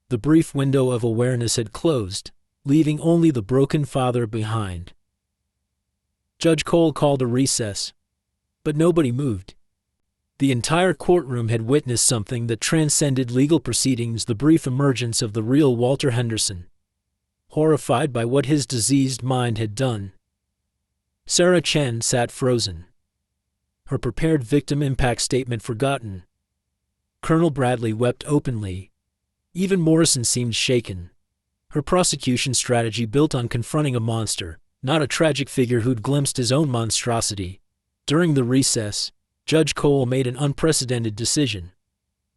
The brief window of awareness had closed, leaving only the broken father behind. Judge Cole called a recess, but nobody moved. The entire courtroom had witnessed something that transcended legal proceedings, the brief emergence of the real Walter Henderson. Horrified by what his diseased mind had done, Sarah Chen sat frozen, her prepared victim impact statement forgotten. Colonel Bradley wept openly. Even Morrison seemed shaken. Her prosecution strategy built on confronting a monster, not a tragic figure who'd glimpsed his own monstrosity. During the recess, Judge Cole made an unprecedented decision.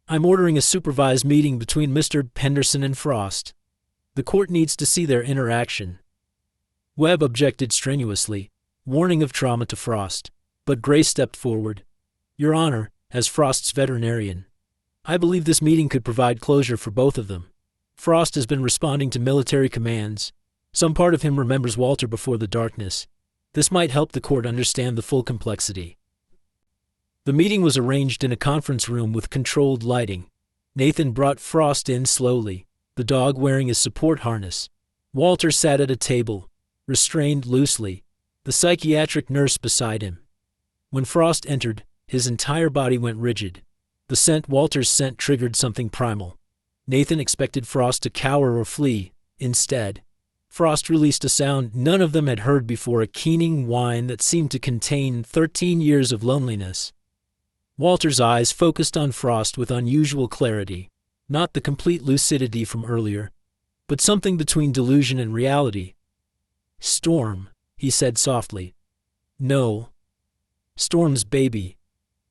"I'm ordering a supervised meeting between Mr. Henderson and Frost. The court needs to see their interaction." Webb objected strenuously, warning of trauma to Frost, but Gray stepped forward. "Your Honor, as Frost's veterinarian, I believe this meeting could provide closure for both of them. Frost has been responding to military commands. Some part of him remembers Walter before the darkness. This might help the court understand the full complexity." The meeting was arranged in a conference room with controlled lighting. Nathan brought Frost in slowly, the dog wearing his support harness. Walter sat at a table, restrained loosely, the psychiatric nurse beside him. When Frost entered, his entire body went rigid. The scent Walter's scent triggered something primal. Nathan expected Frost to cower or flee. Instead, Frost released a sound none of them had heard before, a keening whine that seemed to contain 13 years of loneliness. Walter's eyes focused on Frost with unusual clarity, not the complete lucidity from earlier, but something between delusion and reality. "Storm," he said softly. "No. Storm's baby.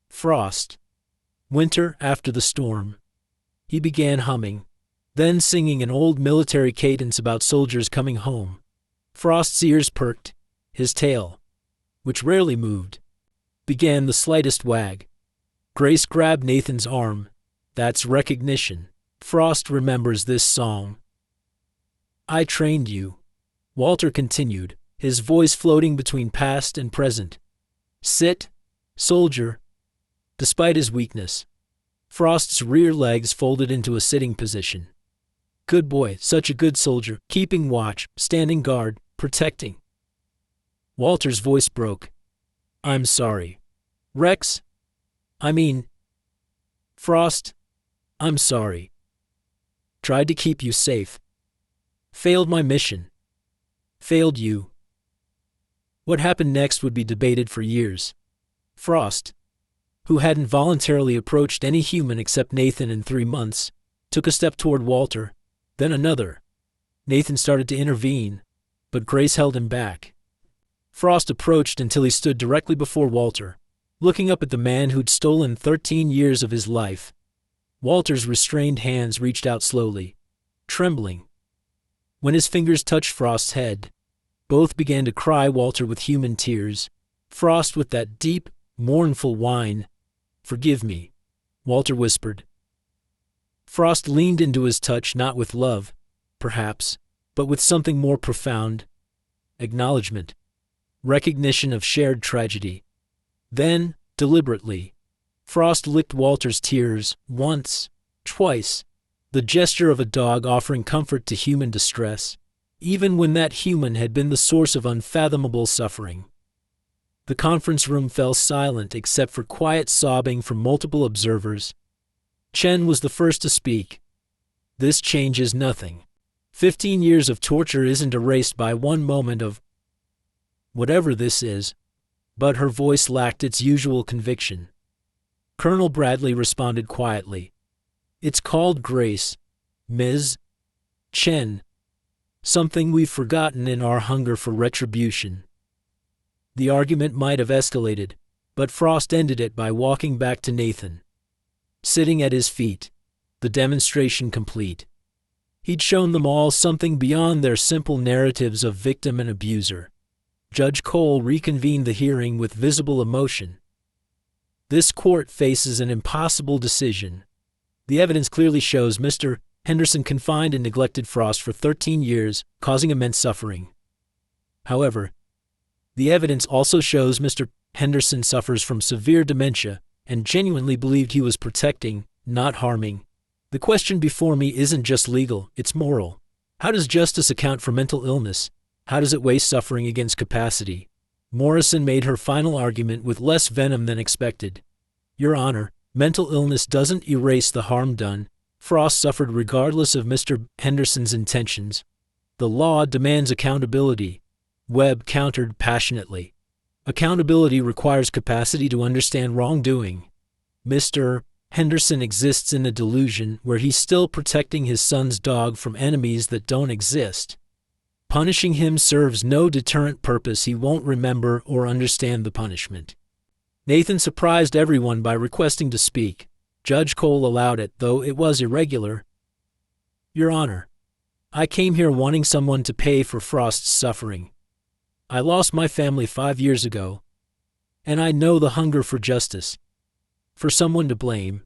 Frost. Winter after the storm." He began humming, then singing an old military cadence about soldiers coming home. Frost's ears perked, his tail, which rarely moved, began the slightest wag. Grace grabbed Nathan's arm. "That's recognition. Frost remembers this song." "I trained you," Walter continued, his voice floating between past and present. "Sit, soldier." Despite his weakness, Frost's rear legs folded into a sitting position. "Good boy, such a good soldier, keeping watch, standing guard, protecting." Walter's voice broke. "I'm sorry. Rex? I mean, Frost, I'm sorry. Tried to keep you safe. Failed my mission. Failed you." What happened next would be debated for years. Frost, who hadn't voluntarily approached any human except Nathan in 3 months, took a step toward Walter, then another. Nathan started to intervene, but Grace held him back. Frost approached until he stood directly before Walter, looking up at the man who'd stolen 13 years of his life. Walter's restrained hands reached out slowly, trembling. When his fingers touched Frost's head, both began to cry, Walter with human tears, Frost with that deep, mournful whine. "Forgive me," Walter whispered. Frost leaned into his touch, not with love, perhaps, but with something more profound. Acknowledgement. Recognition of shared tragedy. Then, deliberately, Frost licked Walter's tears, once, twice, the gesture of a dog offering comfort to human distress, even when that human had been the source of unfathomable suffering. The conference room fell silent except for quiet sobbing from multiple observers. Chen was the first to speak. "This changes nothing. 15 years of torture isn't erased by one moment of whatever this is." But her voice lacked its usual conviction. Colonel Bradley responded quietly. "It's called grace, Ms. Chen. Something we've forgotten in our hunger for retribution." The argument might have escalated, but Frost ended it by walking back to Nathan. sitting at his feet, the demonstration complete. He'd shown them all something beyond their simple narratives of victim and abuser. Judge Cole reconvened the hearing with visible emotion. This court faces an impossible decision. The evidence clearly shows Mr. Henderson confined and neglected Frost for 13 years, causing immense suffering. However, the evidence also shows Mr. Henderson suffers from severe dementia and genuinely believed he was protecting, not harming. The question before me isn't just legal, it's moral. How does justice account for mental illness? How does it weigh suffering against capacity? Morrison made her final argument with less venom than expected. Your Honor, mental illness doesn't erase the harm done. Frost suffered regardless of Mr. Henderson's intentions. The law demands accountability. Webb countered passionately. Accountability requires capacity to understand wrongdoing. Mr. Henderson exists in a delusion where he's still protecting his son's dog from enemies that don't exist. Punishing him serves no deterrent purpose. He won't remember or understand the punishment. Nathan surprised everyone by requesting to speak. Judge Cole allowed it, though it was irregular. Your Honor, I came here wanting someone to pay for Frost's suffering. I lost my family 5 years ago, and I know the hunger for justice, for someone to blame.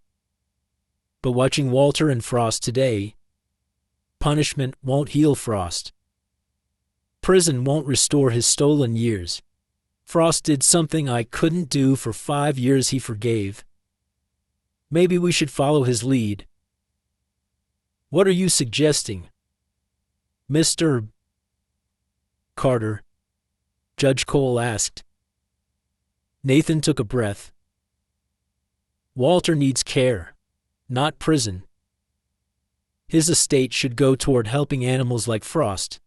But watching Walter and Frost today, punishment won't heal Frost. Prison won't restore his stolen years. Frost did something I couldn't do for 5 years. He forgave. Maybe we should follow his lead. What are you suggesting, Mr. Carter? Judge Cole asked. Nathan took a breath. Walter needs care, not prison. His estate should go toward helping animals like Frost.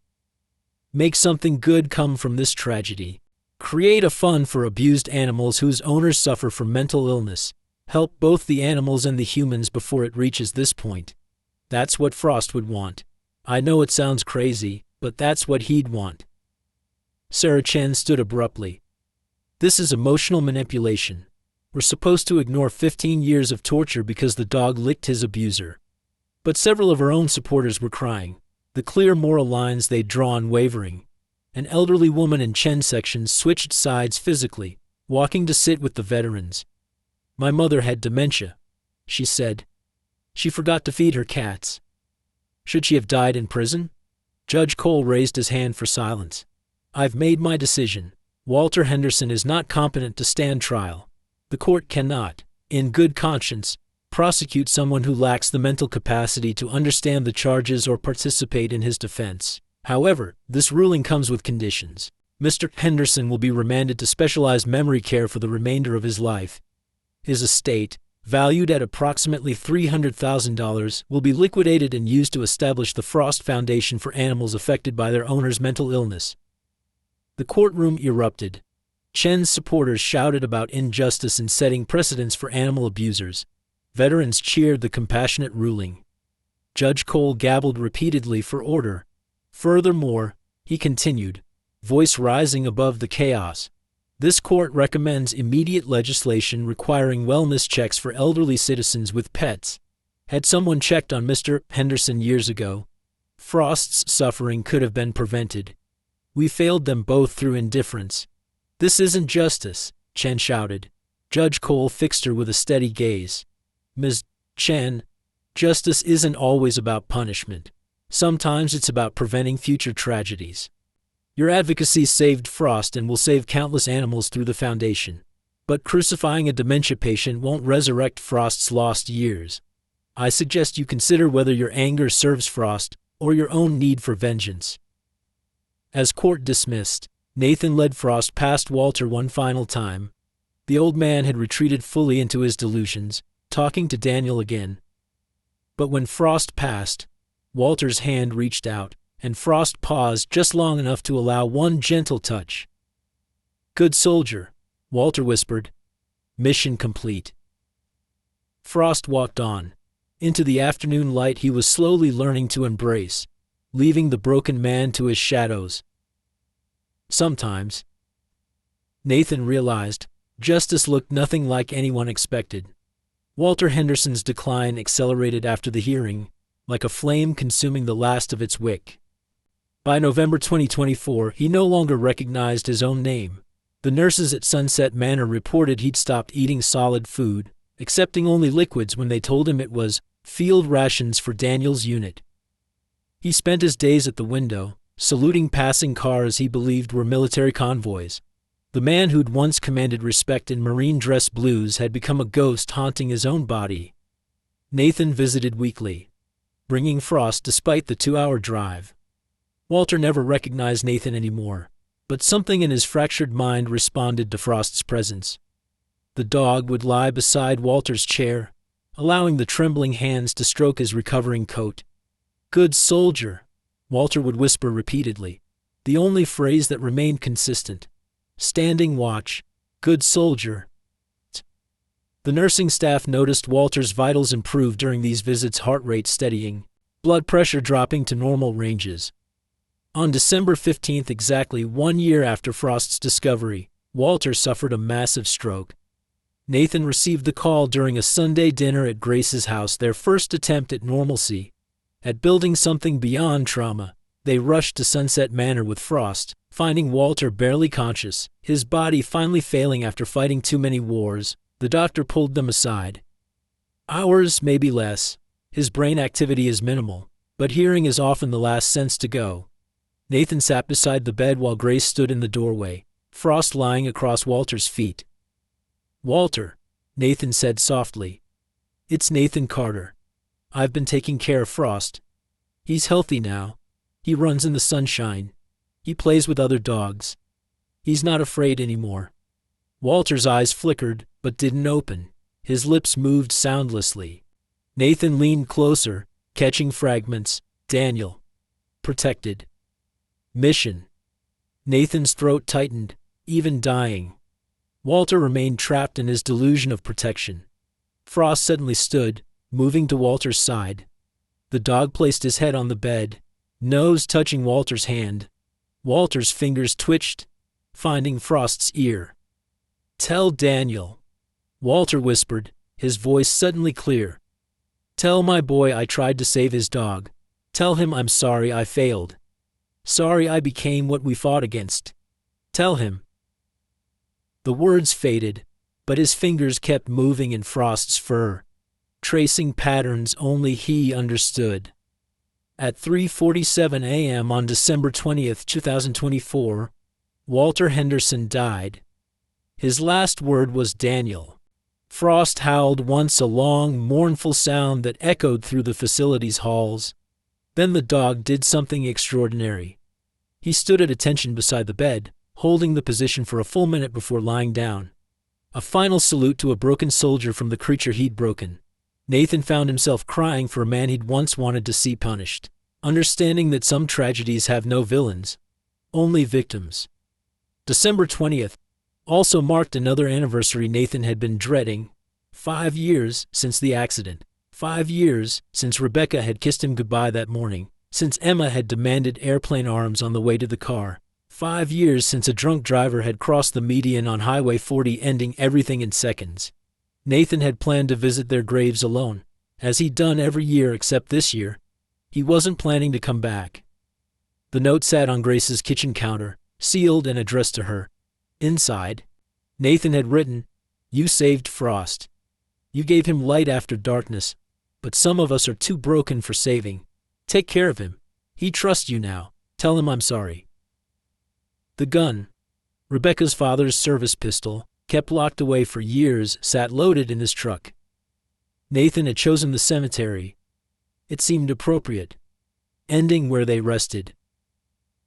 Make something good come from this tragedy. Create a fund for abused animals whose owners suffer from mental illness. Help both the animals and the humans before it reaches this point. That's what Frost would want. I know it sounds crazy, but that's what he'd want. Sarah Chen stood abruptly. This is emotional manipulation. We're supposed to ignore 15 years of torture because the dog licked his abuser. But several of her own supporters were crying, the clear moral lines they'd drawn wavering. An elderly woman in Chen's section switched sides physically, walking to sit with the veterans. My mother had dementia, she said. She forgot to feed her cats. Should she have died in prison? Judge Cole raised his hand for silence. I've made my decision. Walter Henderson is not competent to stand trial. The court cannot, in good conscience, prosecute someone who lacks the mental capacity to understand the charges or participate in his defense. However, this ruling comes with conditions. Mr. Henderson will be remanded to specialized memory care for the remainder of his life. His estate, valued at approximately $300,000, will be liquidated and used to establish the Frost Foundation for animals affected by their owner's mental illness. The courtroom erupted. Chen's supporters shouted about injustice and setting precedents for animal abusers. Veterans cheered the compassionate ruling. Judge Cole gabbled repeatedly for order. Furthermore, he continued, voice rising above the chaos. This court recommends immediate legislation requiring wellness checks for elderly citizens with pets. Had someone checked on Mr. Henderson years ago, Frost's suffering could have been prevented. We failed them both through indifference. This isn't justice, Chen shouted. Judge Cole fixed her with a steady gaze. Ms. Chen, justice isn't always about punishment. Sometimes it's about preventing future tragedies. Your advocacy saved Frost and will save countless animals through the foundation. But crucifying a dementia patient won't resurrect Frost's lost years. I suggest you consider whether your anger serves Frost or your own need for vengeance. As court dismissed, Nathan led Frost past Walter one final time. The old man had retreated fully into his delusions, talking to Daniel again. But when Frost passed, Walter's hand reached out, and Frost paused just long enough to allow one gentle touch. Good soldier, Walter whispered. Mission complete. Frost walked on. Into the afternoon light he was slowly learning to embrace, leaving the broken man to his shadows. Sometimes, Nathan realized, justice looked nothing like anyone expected. Walter Henderson's decline accelerated after the hearing, like a flame consuming the last of its wick. By November 2024, he no longer recognized his own name. The nurses at Sunset Manor reported he'd stopped eating solid food, accepting only liquids when they told him it was field rations for Daniel's unit. He spent his days at the window, saluting passing cars he believed were military convoys. The man who'd once commanded respect in Marine dress blues had become a ghost haunting his own body. Nathan visited weekly, bringing Frost despite the 2-hour drive. Walter never recognized Nathan anymore, but something in his fractured mind responded to Frost's presence. The dog would lie beside Walter's chair, allowing the trembling hands to stroke his recovering coat. "Good soldier," Walter would whisper repeatedly, the only phrase that remained consistent. "Standing watch. Good soldier." The nursing staff noticed Walter's vitals improve during these visits, heart rate steadying, blood pressure dropping to normal ranges. On December 15th, exactly 1 year after Frost's discovery, Walter suffered a massive stroke. Nathan received the call during a Sunday dinner at Grace's house, their first attempt at normalcy. At building something beyond trauma, they rushed to Sunset Manor with Frost, finding Walter barely conscious, his body finally failing after fighting too many wars. The doctor pulled them aside. "Hours, maybe less. His brain activity is minimal, but hearing is often the last sense to go." Nathan sat beside the bed while Grace stood in the doorway, Frost lying across Walter's feet. "Walter," Nathan said softly. "It's Nathan Carter. I've been taking care of Frost. He's healthy now. He runs in the sunshine. He plays with other dogs. He's not afraid anymore." Walter's eyes flickered, but didn't open. His lips moved soundlessly. Nathan leaned closer, catching fragments. "Daniel. Protected. Mission." Nathan's throat tightened, even dying. Walter remained trapped in his delusion of protection. Frost suddenly stood, moving to Walter's side. The dog placed his head on the bed, nose touching Walter's hand. Walter's fingers twitched, finding Frost's ear. "Tell Daniel," Walter whispered, his voice suddenly clear. "Tell my boy I tried to save his dog. Tell him I'm sorry I failed. Sorry I became what we fought against. Tell him." The words faded, but his fingers kept moving in Frost's fur, tracing patterns only he understood. At 3:47 a.m. on December 20th, 2024, Walter Henderson died. His last word was Daniel. Frost howled once, a long, mournful sound that echoed through the facility's halls. Then the dog did something extraordinary. He stood at attention beside the bed, holding the position for a full minute before lying down. A final salute to a broken soldier from the creature he'd broken. Nathan found himself crying for a man he'd once wanted to see punished, understanding that some tragedies have no villains, only victims. December 20th also marked another anniversary Nathan had been dreading. 5 years since the accident. 5 years since Rebecca had kissed him goodbye that morning, since Emma had demanded airplane arms on the way to the car. 5 years since a drunk driver had crossed the median on Highway 40, ending everything in seconds. Nathan had planned to visit their graves alone, as he'd done every year except this year. He wasn't planning to come back. The note sat on Grace's kitchen counter, sealed and addressed to her. Inside, Nathan had written, "You saved Frost. You gave him light after darkness, but some of us are too broken for saving. Take care of him. He trusts you now. Tell him I'm sorry." The gun, Rebecca's father's service pistol, kept locked away for years, sat loaded in his truck. Nathan had chosen the cemetery. It seemed appropriate, ending where they rested.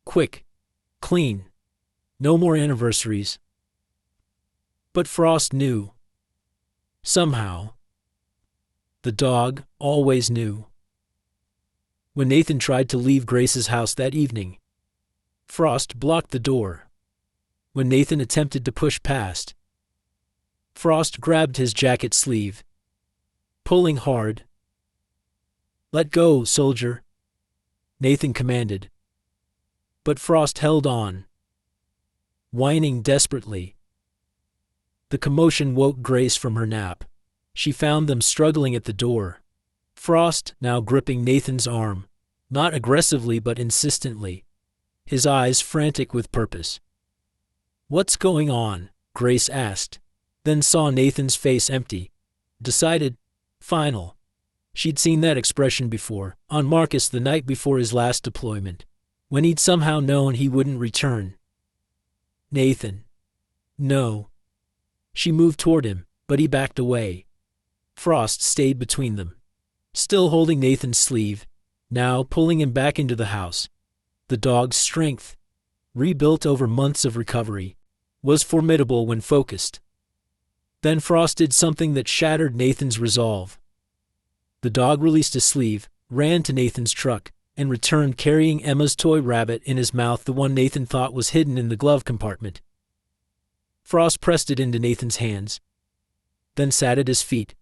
Quick, clean, no more anniversaries. But Frost knew. Somehow. The dog always knew. When Nathan tried to leave Grace's house that evening, Frost blocked the door. When Nathan attempted to push past, Frost grabbed his jacket sleeve, pulling hard. "Let go, soldier," Nathan commanded. But Frost held on, whining desperately. The commotion woke Grace from her nap. She found them struggling at the door. Frost now gripping Nathan's arm, not aggressively but insistently, his eyes frantic with purpose. "What's going on?" Grace asked, then saw Nathan's face empty. Decided. Final. She'd seen that expression before, on Marcus the night before his last deployment, when he'd somehow known he wouldn't return. "Nathan." "No." She moved toward him, but he backed away. Frost stayed between them, still holding Nathan's sleeve, now pulling him back into the house. The dog's strength, rebuilt over months of recovery, was formidable when focused. Then Frost did something that shattered Nathan's resolve. The dog released his sleeve, ran to Nathan's truck, and returned carrying Emma's toy rabbit in his mouth, the one Nathan thought was hidden in the glove compartment. Frost pressed it into Nathan's hands, then sat at his feet,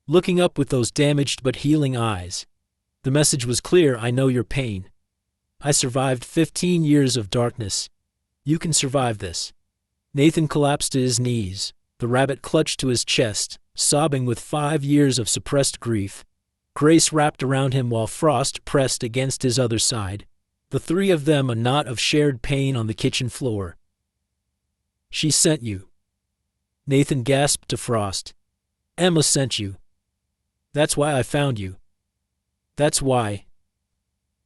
looking up with those damaged but healing eyes. The message was clear: "I know your pain. I survived 15 years of darkness. You can survive this." Nathan collapsed to his knees, the rabbit clutched to his chest, sobbing with 5 years of suppressed grief. Grace wrapped around him while Frost pressed against his other side, the three of them a knot of shared pain on the kitchen floor. "She sent you." Nathan gasped to Frost. "Emma sent you. That's why I found you. That's why."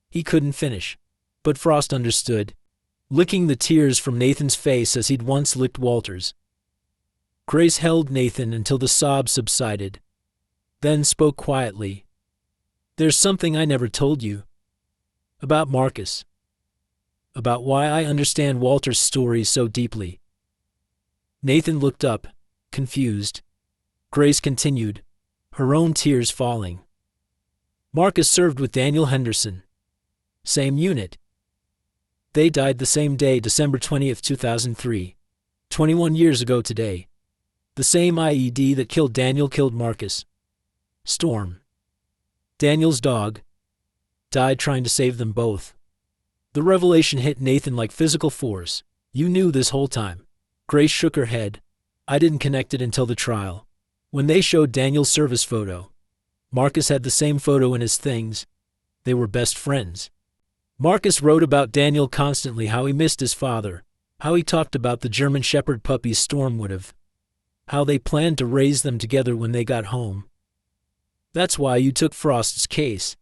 He couldn't finish, but Frost understood, licking the tears from Nathan's face as he'd once licked Walter's. Grace held Nathan until the sobs subsided, then spoke quietly. "There's something I never told you. About Marcus. About why I understand Walter's story so deeply." Nathan looked up, confused. Grace continued, her own tears falling. "Marcus served with Daniel Henderson. Same unit. They died the same day, December 20th, 2003. 21 years ago today. The same IED that killed Daniel killed Marcus. Storm. Daniel's dog. Died trying to save them both." The revelation hit Nathan like physical force. "You knew this whole time." Grace shook her head. "I didn't connect it until the trial. When they showed Daniel's service photo. Marcus had the same photo in his things. They were best friends. Marcus wrote about Daniel constantly, how he missed his father, how he talked about the German Shepherd puppies Storm would have, how they planned to raise them together when they got home. That's why you took Frost's case,"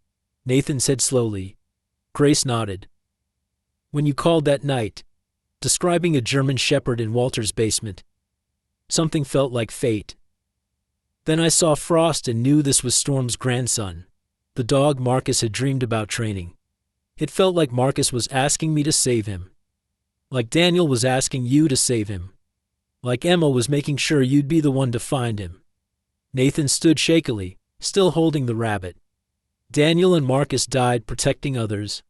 Nathan said slowly. Grace nodded. "When you called that night, describing a German Shepherd in Walter's basement, something felt like fate. Then I saw Frost and knew this was Storm's grandson, the dog Marcus had dreamed about training. It felt like Marcus was asking me to save him. Like Daniel was asking you to save him. Like Emma was making sure you'd be the one to find him." Nathan stood shakily, still holding the rabbit. "Daniel and Marcus died protecting others.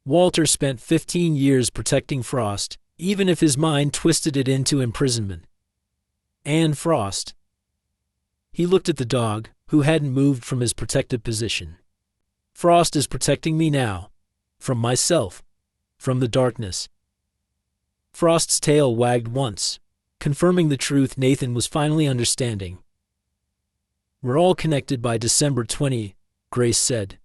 Walter spent 15 years protecting Frost, even if his mind twisted it into imprisonment. And Frost." He looked at the dog, who hadn't moved from his protective position. "Frost is protecting me now. From myself. From the darkness." Frost's tail wagged once, confirming the truth Nathan was finally understanding. "We're all connected by December 20, Grace said.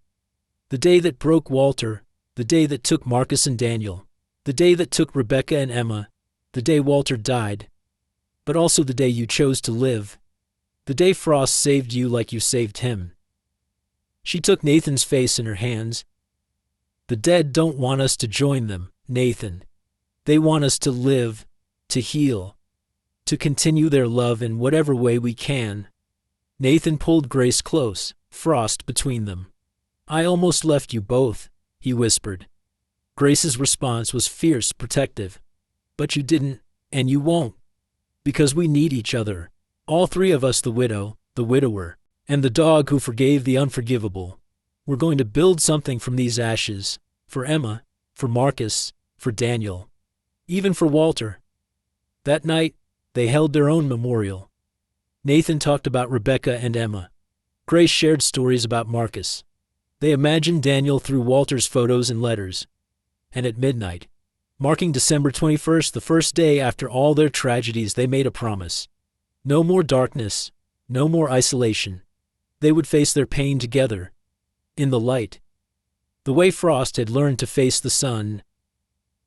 The day that broke Walter, the day that took Marcus and Daniel, the day that took Rebecca and Emma, the day Walter died, but also the day you chose to live, the day Frost saved you like you saved him." She took Nathan's face in her hands. "The dead don't want us to join them, Nathan. They want us to live, to heal, to continue their love in whatever way we can." Nathan pulled Grace close, Frost between them. "I almost left you both," he whispered. Grace's response was fierce, protective. "But you didn't, and you won't. Because we need each other. All three of us, the widow, the widower, and the dog who forgave the unforgivable. We're going to build something from these ashes. For Emma, for Marcus, for Daniel. Even for Walter." That night, they held their own memorial. Nathan talked about Rebecca and Emma. Grace shared stories about Marcus. They imagined Daniel through Walter's photos and letters. And at midnight, marking December 21st, the first day after all their tragedies, they made a promise. No more darkness, No more isolation. They would face their pain together, in the light. The way Frost had learned to face the sun.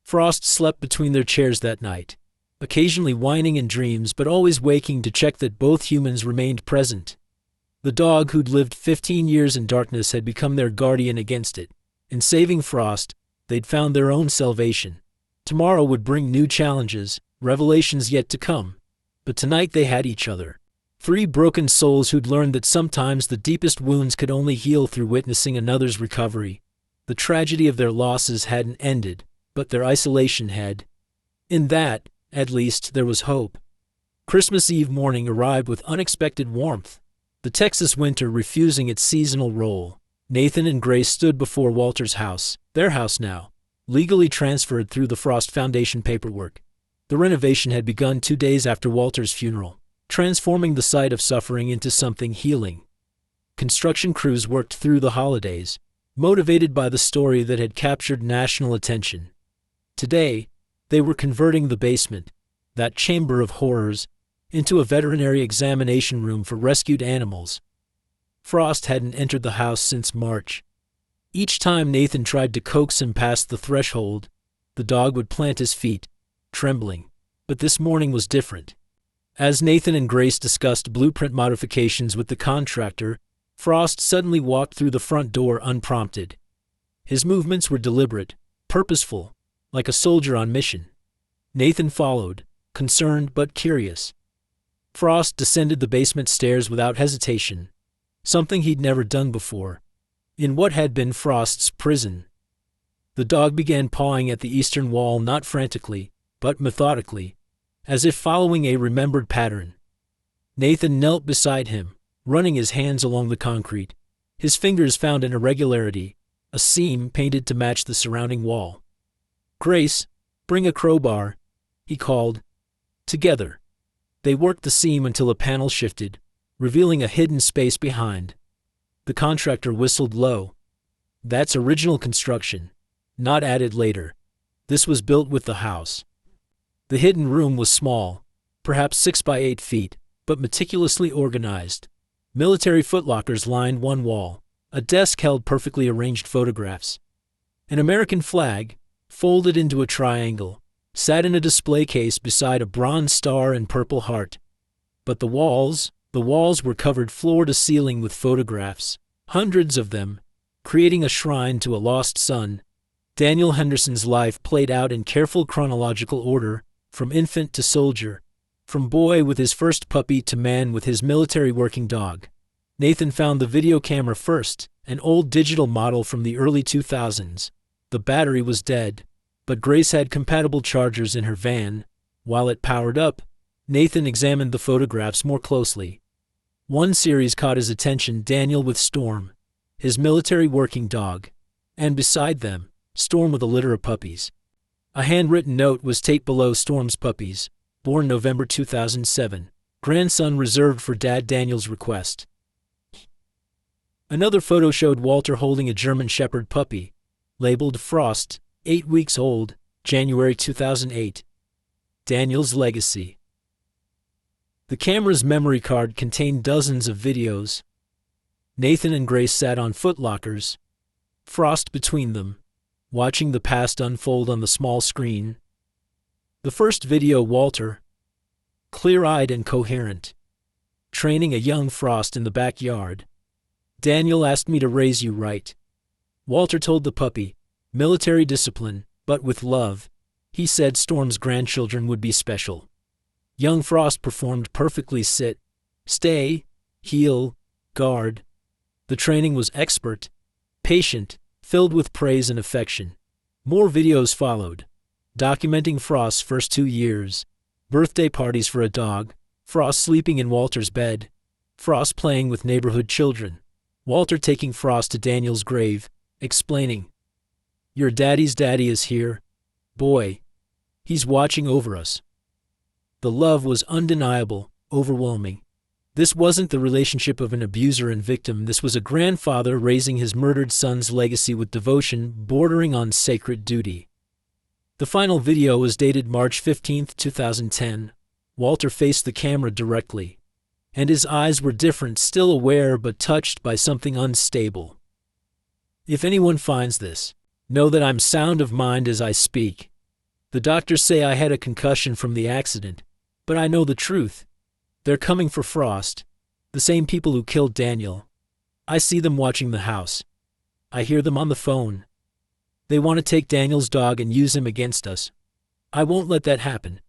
Frost slept between their chairs that night, occasionally whining in dreams but always waking to check that both humans remained present. The dog who'd lived 15 years in darkness had become their guardian against it. In saving Frost, they'd found their own salvation. Tomorrow would bring new challenges, revelations yet to come. But tonight they had each other. Three broken souls who'd learned that sometimes the deepest wounds could only heal through witnessing another's recovery. The tragedy of their losses hadn't ended, but their isolation had. In that, at least, there was hope. Christmas Eve morning arrived with unexpected warmth, the Texas winter refusing its seasonal role. Nathan and Grace stood before Walter's house, their house now, legally transferred through the Frost Foundation paperwork. The renovation had begun 2 days after Walter's funeral, transforming the site of suffering into something healing. Construction crews worked through the holidays, motivated by the story that had captured national attention. Today, they were converting the basement, that chamber of horrors, into a veterinary examination room for rescued animals. Frost hadn't entered the house since March. Each time Nathan tried to coax him past the threshold, the dog would plant his feet, trembling. But this morning was different. As Nathan and Grace discussed blueprint modifications with the contractor, Frost suddenly walked through the front door unprompted. His movements were deliberate, purposeful, like a soldier on mission. Nathan followed, concerned but curious. Frost descended the basement stairs without hesitation, something he'd never done before, in what had been Frost's prison. The dog began pawing at the eastern wall, not frantically, but methodically, as if following a remembered pattern. Nathan knelt beside him, running his hands along the concrete. His fingers found an irregularity, a seam painted to match the surrounding wall. "Grace, bring a crowbar," he called. Together, they worked the seam until a panel shifted, revealing a hidden space behind. The contractor whistled low. "That's original construction, not added later. This was built with the house." The hidden room was small, perhaps 6 by 8 feet, but meticulously organized. Military footlockers lined one wall. A desk held perfectly arranged photographs. An American flag, folded into a triangle, sat in a display case beside a bronze star and purple heart. But the walls were covered floor to ceiling with photographs, hundreds of them, creating a shrine to a lost son. Daniel Henderson's life played out in careful chronological order, from infant to soldier, from boy with his first puppy to man with his military working dog. Nathan found the video camera first, an old digital model from the early 2000s. The battery was dead, but Grace had compatible chargers in her van. While it powered up, Nathan examined the photographs more closely. One series caught his attention: Daniel with Storm, his military working dog, and beside them, Storm with a litter of puppies. A handwritten note was taped below Storm's puppies, born November 2007, grandson reserved for Dad Daniel's request. Another photo showed Walter holding a German Shepherd puppy, labeled Frost, 8 weeks old, January 2008. Daniel's legacy. The camera's memory card contained dozens of videos. Nathan and Grace sat on footlockers, Frost between them, watching the past unfold on the small screen. The first video, Walter, clear-eyed and coherent, training a young Frost in the backyard. "Daniel asked me to raise you right," Walter told the puppy. "Military discipline, but with love." He said Storm's grandchildren would be special. Young Frost performed perfectly: sit, stay, heel, guard. The training was expert, patient, filled with praise and affection. More videos followed, documenting Frost's first 2 years. Birthday parties for a dog, Frost sleeping in Walter's bed, Frost playing with neighborhood children, Walter taking Frost to Daniel's grave, explaining, "Your daddy's daddy is here, boy. He's watching over us." The love was undeniable, overwhelming. This wasn't the relationship of an abuser and victim. This was a grandfather raising his murdered son's legacy with devotion bordering on sacred duty. The final video was dated March 15, 2010. Walter faced the camera directly. and his eyes were different, still aware but touched by something unstable. If anyone finds this, know that I'm sound of mind as I speak. The doctors say I had a concussion from the accident, but I know the truth. They're coming for Frost, the same people who killed Daniel. I see them watching the house. I hear them on the phone. They want to take Daniel's dog and use him against us. I won't let that happen.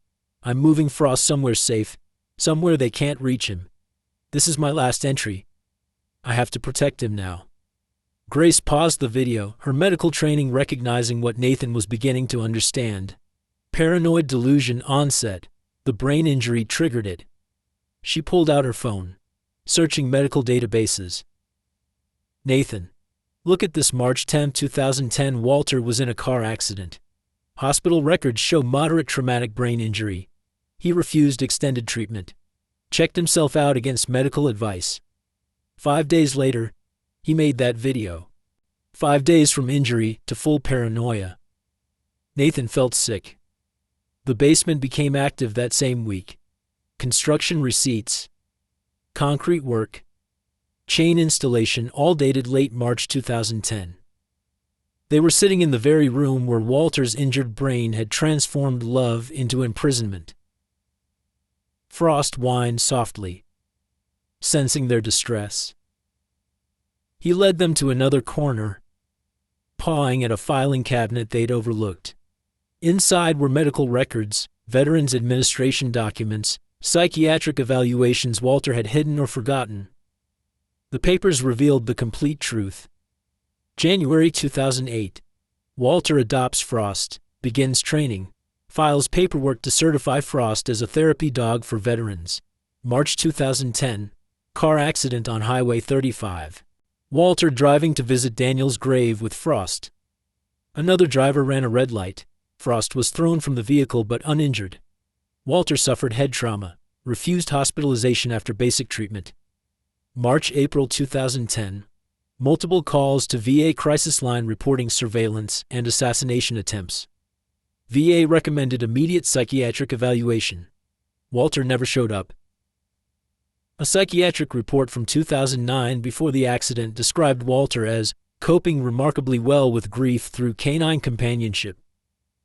I'm moving Frost somewhere safe, somewhere they can't reach him. This is my last entry. I have to protect him now. Grace paused the video, her medical training recognizing what Nathan was beginning to understand. Paranoid delusion onset. The brain injury triggered it. She pulled out her phone, searching medical databases. Nathan, look at this. March 10, 2010. Walter was in a car accident. Hospital records show moderate traumatic brain injury. He refused extended treatment. Checked himself out against medical advice. 5 days later, he made that video. 5 days from injury to full paranoia. Nathan felt sick. The basement became active that same week. Construction receipts, concrete work, chain installation, all dated late March 2010. They were sitting in the very room where Walter's injured brain had transformed love into imprisonment. Frost whined softly, sensing their distress. He led them to another corner, pawing at a filing cabinet they'd overlooked. Inside were medical records, Veterans Administration documents, psychiatric evaluations Walter had hidden or forgotten. The papers revealed the complete truth. January 2008. Walter adopts Frost, begins training, files paperwork to certify Frost as a therapy dog for veterans. March 2010. Car accident on Highway 35. Walter driving to visit Daniel's grave with Frost. Another driver ran a red light. Frost was thrown from the vehicle but uninjured. Walter suffered head trauma, refused hospitalization after basic treatment. March-April 2010. Multiple calls to VA crisis line reporting surveillance and assassination attempts. VA recommended immediate psychiatric evaluation. Walter never showed up. A psychiatric report from 2009 before the accident described Walter as coping remarkably well with grief through canine companionship.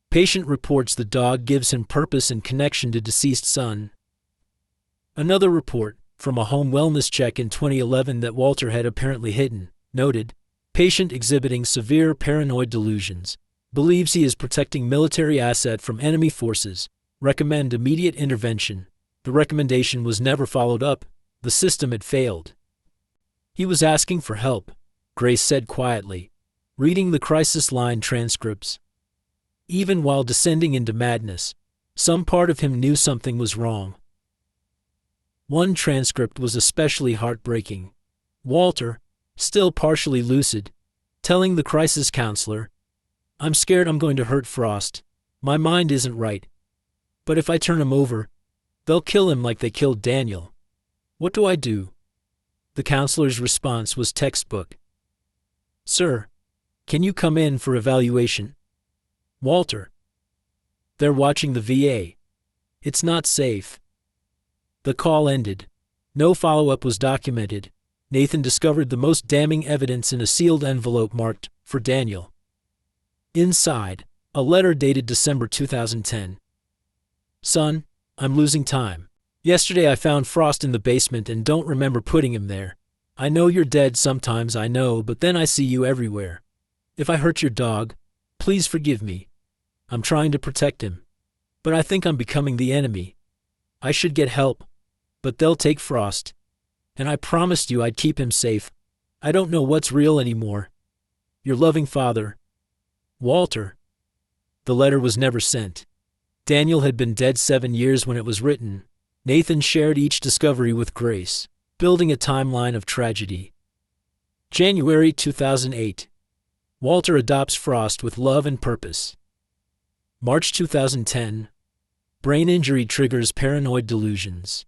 Patient reports the dog gives him purpose and connection to deceased son. Another report, from a home wellness check in 2011 that Walter had apparently hidden, noted, patient exhibiting severe paranoid delusions, believes he is protecting military asset from enemy forces, recommend immediate intervention. The recommendation was never followed up. The system had failed. He was asking for help, Grace said quietly, reading the crisis line transcripts. Even while descending into madness, some part of him knew something was wrong. One transcript was especially heartbreaking. Walter, still partially lucid, telling the crisis counselor, "I'm scared I'm going to hurt Frost. My mind isn't right. But if I turn him over, they'll kill him like they killed Daniel. What do I do?" The counselor's response was textbook. "Sir, can you come in for evaluation?" Walter. "They're watching the VA. It's not safe." The call ended. No follow-up was documented. Nathan discovered the most damning evidence in a sealed envelope marked, "For Daniel." Inside, a letter dated December 2010. "Son, I'm losing time. Yesterday I found Frost in the basement and don't remember putting him there. I know you're dead sometimes, I know, but then I see you everywhere. If I hurt your dog, please forgive me. I'm trying to protect him. But I think I'm becoming the enemy. I should get help, but they'll take Frost. And I promised you I'd keep him safe. I don't know what's real anymore. Your loving father, Walter." The letter was never sent. Daniel had been dead 7 years when it was written. Nathan shared each discovery with Grace, building a timeline of tragedy. January 2008. Walter adopts Frost with love and purpose. March 2010. Brain injury triggers paranoid delusions.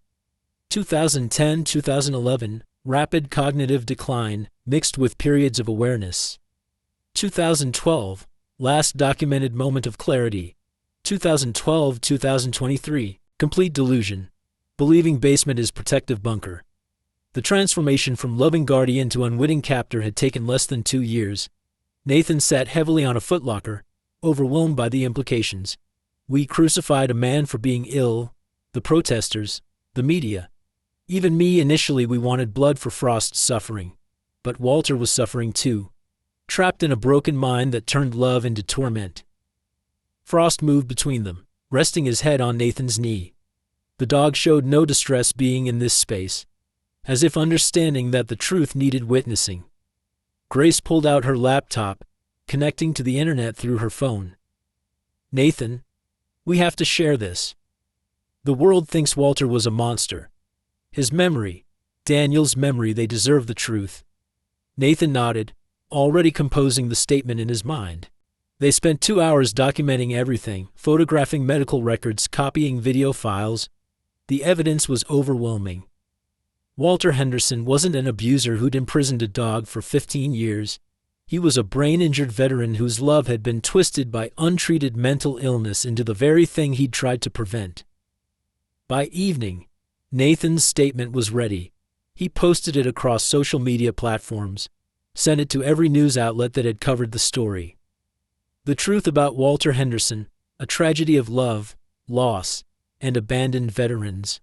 2010-2011. Rapid cognitive decline, mixed with periods of awareness. 2012. Last documented moment of clarity. 2012-2023. Complete delusion. believing basement is protective bunker. The transformation from loving guardian to unwitting captor had taken less than 2 years. Nathan sat heavily on a footlocker, overwhelmed by the implications. We crucified a man for being ill, the protesters, the media. Even me. Initially we wanted blood for Frost's suffering. But Walter was suffering too, trapped in a broken mind that turned love into torment. Frost moved between them, resting his head on Nathan's knee. The dog showed no distress being in this space, as if understanding that the truth needed witnessing. Grace pulled out her laptop, connecting to the internet through her phone. Nathan, we have to share this. The world thinks Walter was a monster. His memory, Daniel's memory, they deserve the truth. Nathan nodded, already composing the statement in his mind. They spent 2 hours documenting everything, photographing medical records, copying video files. The evidence was overwhelming. Walter Henderson wasn't an abuser who'd imprisoned a dog for 15 years. He was a brain-injured veteran whose love had been twisted by untreated mental illness into the very thing he'd tried to prevent. By evening, Nathan's statement was ready. He posted it across social media platforms, sent it to every news outlet that had covered the story. The truth about Walter Henderson, a tragedy of love, loss, and abandoned veterans.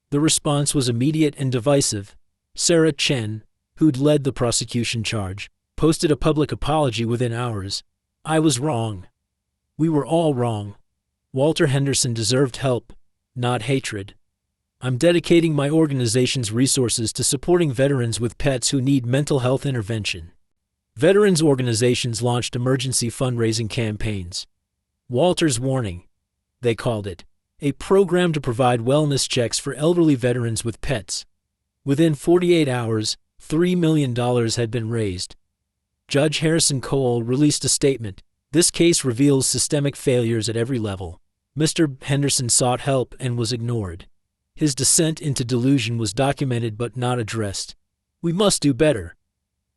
The response was immediate and divisive. Sarah Chen, who'd led the prosecution charge, posted a public apology within hours. I was wrong. We were all wrong. Walter Henderson deserved help, not hatred. I'm dedicating my organization's resources to supporting veterans with pets who need mental health intervention. Veterans organizations launched emergency fundraising campaigns. Walter's Warning, they called it, a program to provide wellness checks for elderly veterans with pets. Within 48 hours, $3 million had been raised. Judge Harrison Cole released a statement. This case reveals systemic failures at every level. Mr. Henderson sought help and was ignored. His descent into delusion was documented but not addressed. We must do better.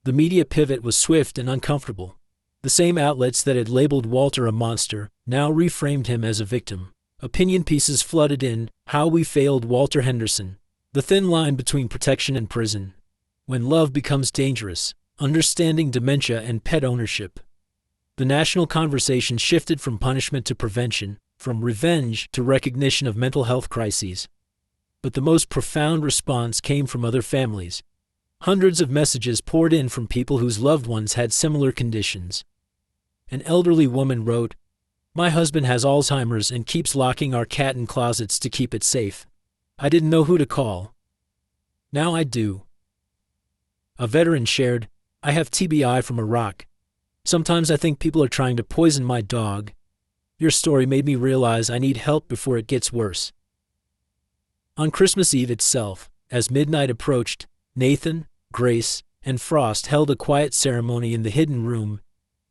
The media pivot was swift and uncomfortable. The same outlets that had labeled Walter a monster now reframed him as a victim. Opinion pieces flooded in. How we failed Walter Henderson. The thin line between protection and prison. When love becomes dangerous. Understanding dementia and pet ownership. The national conversation shifted from punishment to prevention, from revenge to recognition of mental health crises. But the most profound response came from other families. Hundreds of messages poured in from people whose loved ones had similar conditions. An elderly woman wrote, "My husband has Alzheimer's and keeps locking our cat in closets to keep it safe. I didn't know who to call. Now I do." A veteran shared, "I have TBI from Iraq. Sometimes I think people are trying to poison my dog. Your story made me realize I need help before it gets worse." On Christmas Eve itself, as midnight approached, Nathan, Grace, and Frost held a quiet ceremony in the hidden room.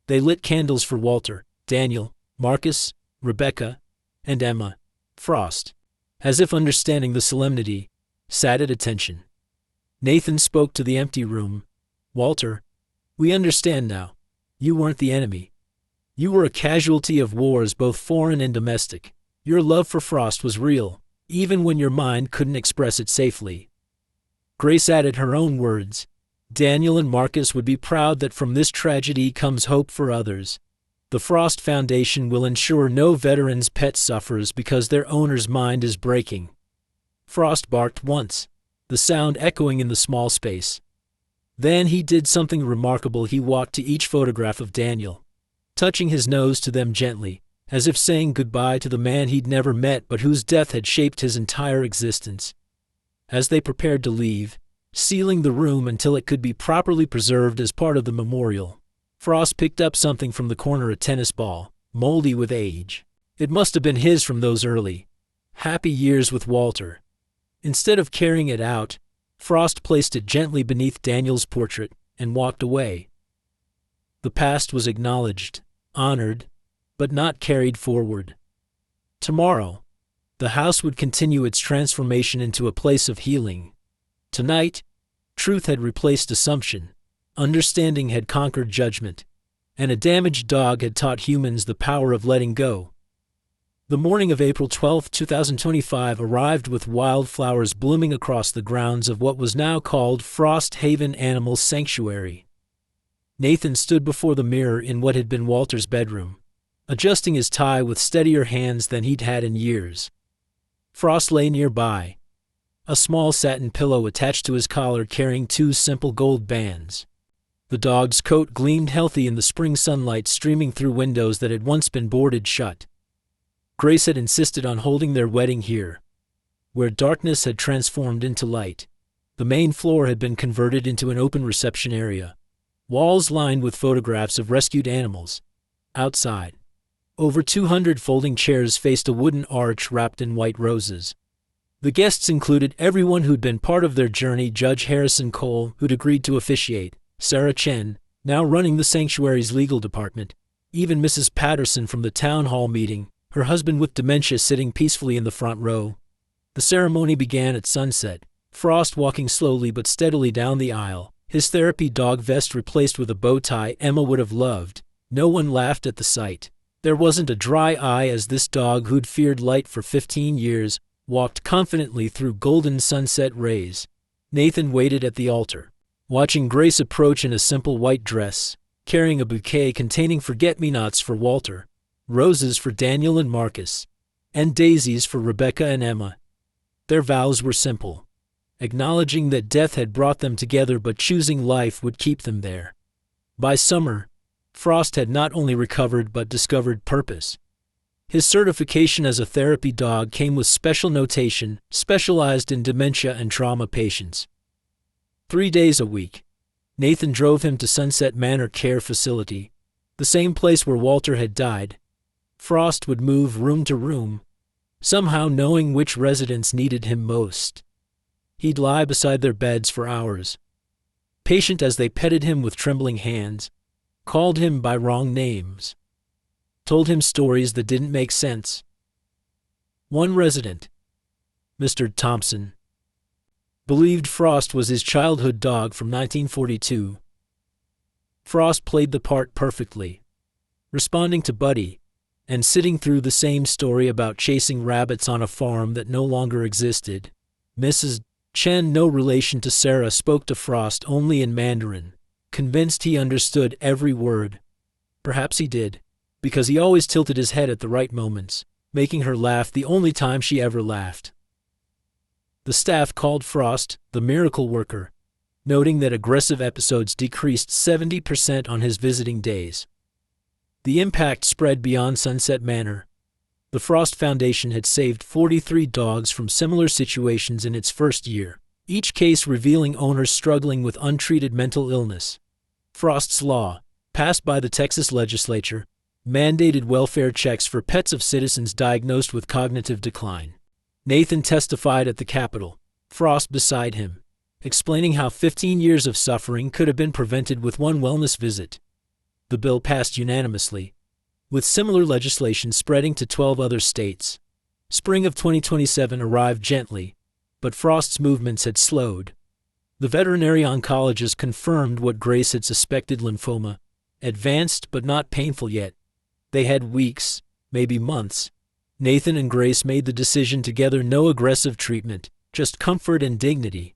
They lit candles for Walter, Daniel, Marcus, Rebecca, and Emma. Frost, as if understanding the solemnity, sat at attention. Nathan spoke to the empty room. "Walter, we understand now. You weren't the enemy. You were a casualty of wars both foreign and domestic. Your love for Frost was real, even when your mind couldn't express it safely." Grace added her own words. "Daniel and Marcus would be proud that from this tragedy comes hope for others. The Frost Foundation will ensure no veteran's pet suffers because their owner's mind is breaking." Frost barked once, the sound echoing in the small space. Then he did something remarkable. He walked to each photograph of Daniel, touching his nose to them gently, as if saying goodbye to the man he'd never met but whose death had shaped his entire existence. As they prepared to leave, sealing the room until it could be properly preserved as part of the memorial, Frost picked up something from the corner, a tennis ball, moldy with age. It must have been his from those early, happy years with Walter. Instead of carrying it out, Frost placed it gently beneath Daniel's portrait and walked away. The past was acknowledged, honored, but not carried forward. Tomorrow, the house would continue its transformation into a place of healing. Tonight, truth had replaced assumption, understanding had conquered judgment, and a damaged dog had taught humans the power of letting go. The morning of April 12, 2025 arrived with wildflowers blooming across the grounds of what was now called Frost Haven Animal Sanctuary. Nathan stood before the mirror in what had been Walter's bedroom, adjusting his tie with steadier hands than he'd had in years. Frost lay nearby, a small satin pillow attached to his collar carrying two simple gold bands. The dog's coat gleamed healthy in the spring sunlight streaming through windows that had once been boarded shut. Grace had insisted on holding their wedding here, where darkness had transformed into light. The main floor had been converted into an open reception area, walls lined with photographs of rescued animals. Outside, over 200 folding chairs faced a wooden arch wrapped in white roses. The guests included everyone who'd been part of their journey: Judge Harrison Cole, who'd agreed to officiate, Sarah Chen, now running the sanctuary's legal department, even Mrs. Patterson from the town hall meeting, her husband with dementia sitting peacefully in the front row. The ceremony began at sunset, Frost walking slowly but steadily down the aisle, his therapy dog vest replaced with a bow tie Emma would have loved. No one laughed at the sight. There wasn't a dry eye as this dog, who'd feared light for 15 years, walked confidently through golden sunset rays. Nathan waited at the altar, watching Grace approach in a simple white dress, carrying a bouquet containing forget-me-nots for Walter, roses for Daniel and Marcus, and daisies for Rebecca and Emma. Their vows were simple, acknowledging that death had brought them together but choosing life would keep them there. By summer, Frost had not only recovered but discovered purpose. His certification as a therapy dog came with special notation, specialized in dementia and trauma patients. 3 days a week, Nathan drove him to Sunset Manor Care Facility, the same place where Walter had died. Frost would move room to room, somehow knowing which residents needed him most. He'd lie beside their beds for hours, patient as they petted him with trembling hands, called him by wrong names, told him stories that didn't make sense. One resident, Mr. Thompson, believed Frost was his childhood dog from 1942. Frost played the part perfectly, responding to Buddy, and sitting through the same story about chasing rabbits on a farm that no longer existed. Mrs. Chen, no relation to Sarah, spoke to Frost only in Mandarin, convinced he understood every word. Perhaps he did, because he always tilted his head at the right moments, making her laugh the only time she ever laughed. The staff called Frost the miracle worker, noting that aggressive episodes decreased 70% on his visiting days. The impact spread beyond Sunset Manor. The Frost Foundation had saved 43 dogs from similar situations in its first year, each case revealing owners struggling with untreated mental illness. Frost's law, passed by the Texas legislature, mandated welfare checks for pets of citizens diagnosed with cognitive decline. Nathan testified at the Capitol, Frost beside him, explaining how 15 years of suffering could have been prevented with one wellness visit. The bill passed unanimously, with similar legislation spreading to 12 other states. Spring of 2027 arrived gently, but Frost's movements had slowed. The veterinary oncologist confirmed what Grace had suspected: lymphoma, advanced but not painful yet. They had weeks, maybe months. Nathan and Grace made the decision together: no aggressive treatment, just comfort and dignity.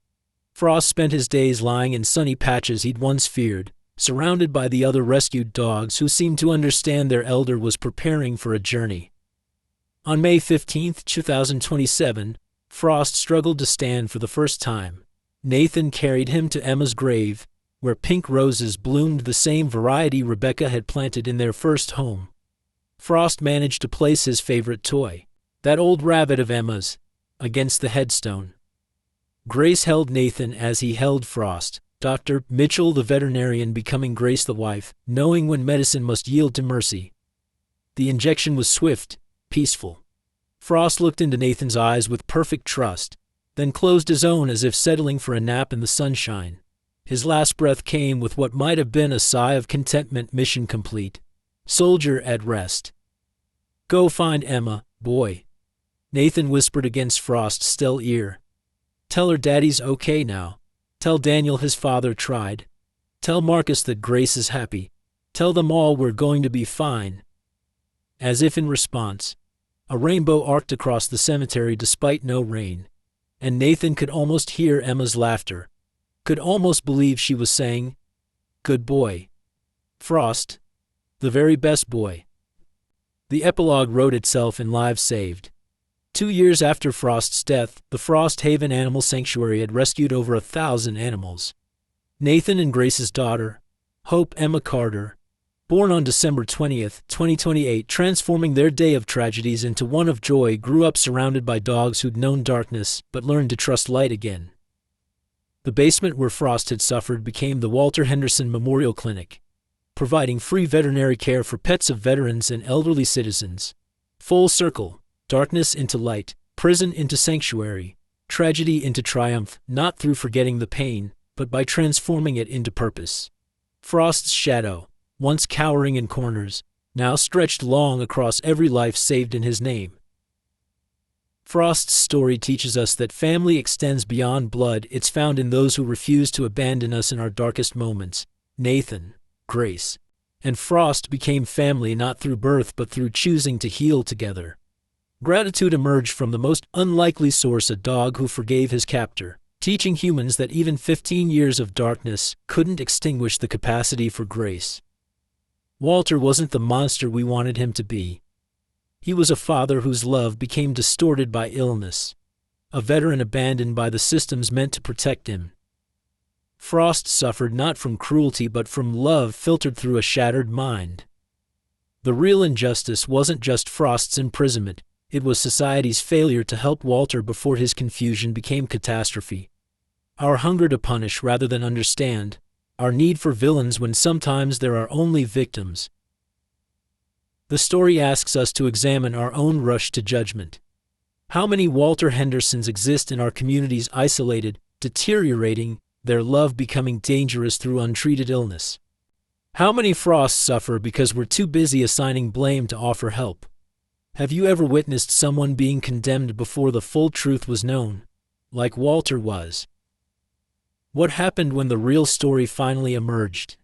Frost spent his days lying in sunny patches he'd once feared, surrounded by the other rescued dogs who seemed to understand their elder was preparing for a journey. On May 15, 2027, Frost struggled to stand for the first time. Nathan carried him to Emma's grave, where pink roses bloomed, the same variety Rebecca had planted in their first home. Frost managed to place his favorite toy, that old rabbit of Emma's, against the headstone. Grace held Nathan as he held Frost, Dr. Mitchell the veterinarian becoming Grace the wife, knowing when medicine must yield to mercy. The injection was swift, peaceful. Frost looked into Nathan's eyes with perfect trust, then closed his own as if settling for a nap in the sunshine. His last breath came with what might have been a sigh of contentment. Mission complete. Soldier at rest. Go find Emma, boy, Nathan whispered against Frost's still ear. Tell her Daddy's okay now. Tell Daniel his father tried. Tell Marcus that Grace is happy. Tell them all we're going to be fine. As if in response, A rainbow arced across the cemetery despite no rain, and Nathan could almost hear Emma's laughter, could almost believe she was saying, "Good boy, Frost, the very best boy." The epilogue wrote itself in lives saved. 2 years after Frost's death, the Frost Haven Animal Sanctuary had rescued over 1,000 animals. Nathan and Grace's daughter, Hope Emma Carter, born on December 20th, 2028, transforming their day of tragedies into one of joy, grew up surrounded by dogs who'd known darkness but learned to trust light again. The basement where Frost had suffered became the Walter Henderson Memorial Clinic, providing free veterinary care for pets of veterans and elderly citizens. Full circle, darkness into light, prison into sanctuary, tragedy into triumph, not through forgetting the pain, but by transforming it into purpose. Frost's shadow, once cowering in corners, now stretched long across every life saved in his name. Frost's story teaches us that family extends beyond blood. It's found in those who refuse to abandon us in our darkest moments. Nathan, Grace, and Frost became family not through birth but through choosing to heal together. Gratitude emerged from the most unlikely source, a dog who forgave his captor, teaching humans that even 15 years of darkness couldn't extinguish the capacity for grace. Walter wasn't the monster we wanted him to be. He was a father whose love became distorted by illness, a veteran abandoned by the systems meant to protect him. Frost suffered not from cruelty but from love filtered through a shattered mind. The real injustice wasn't just Frost's imprisonment, it was society's failure to help Walter before his confusion became catastrophe. Our hunger to punish rather than understand, our need for villains when sometimes there are only victims. The story asks us to examine our own rush to judgment. How many Walter Hendersons exist in our communities, isolated, deteriorating, their love becoming dangerous through untreated illness? How many Frosts suffer because we're too busy assigning blame to offer help? Have you ever witnessed someone being condemned before the full truth was known, like Walter was? What happened when the real story finally emerged?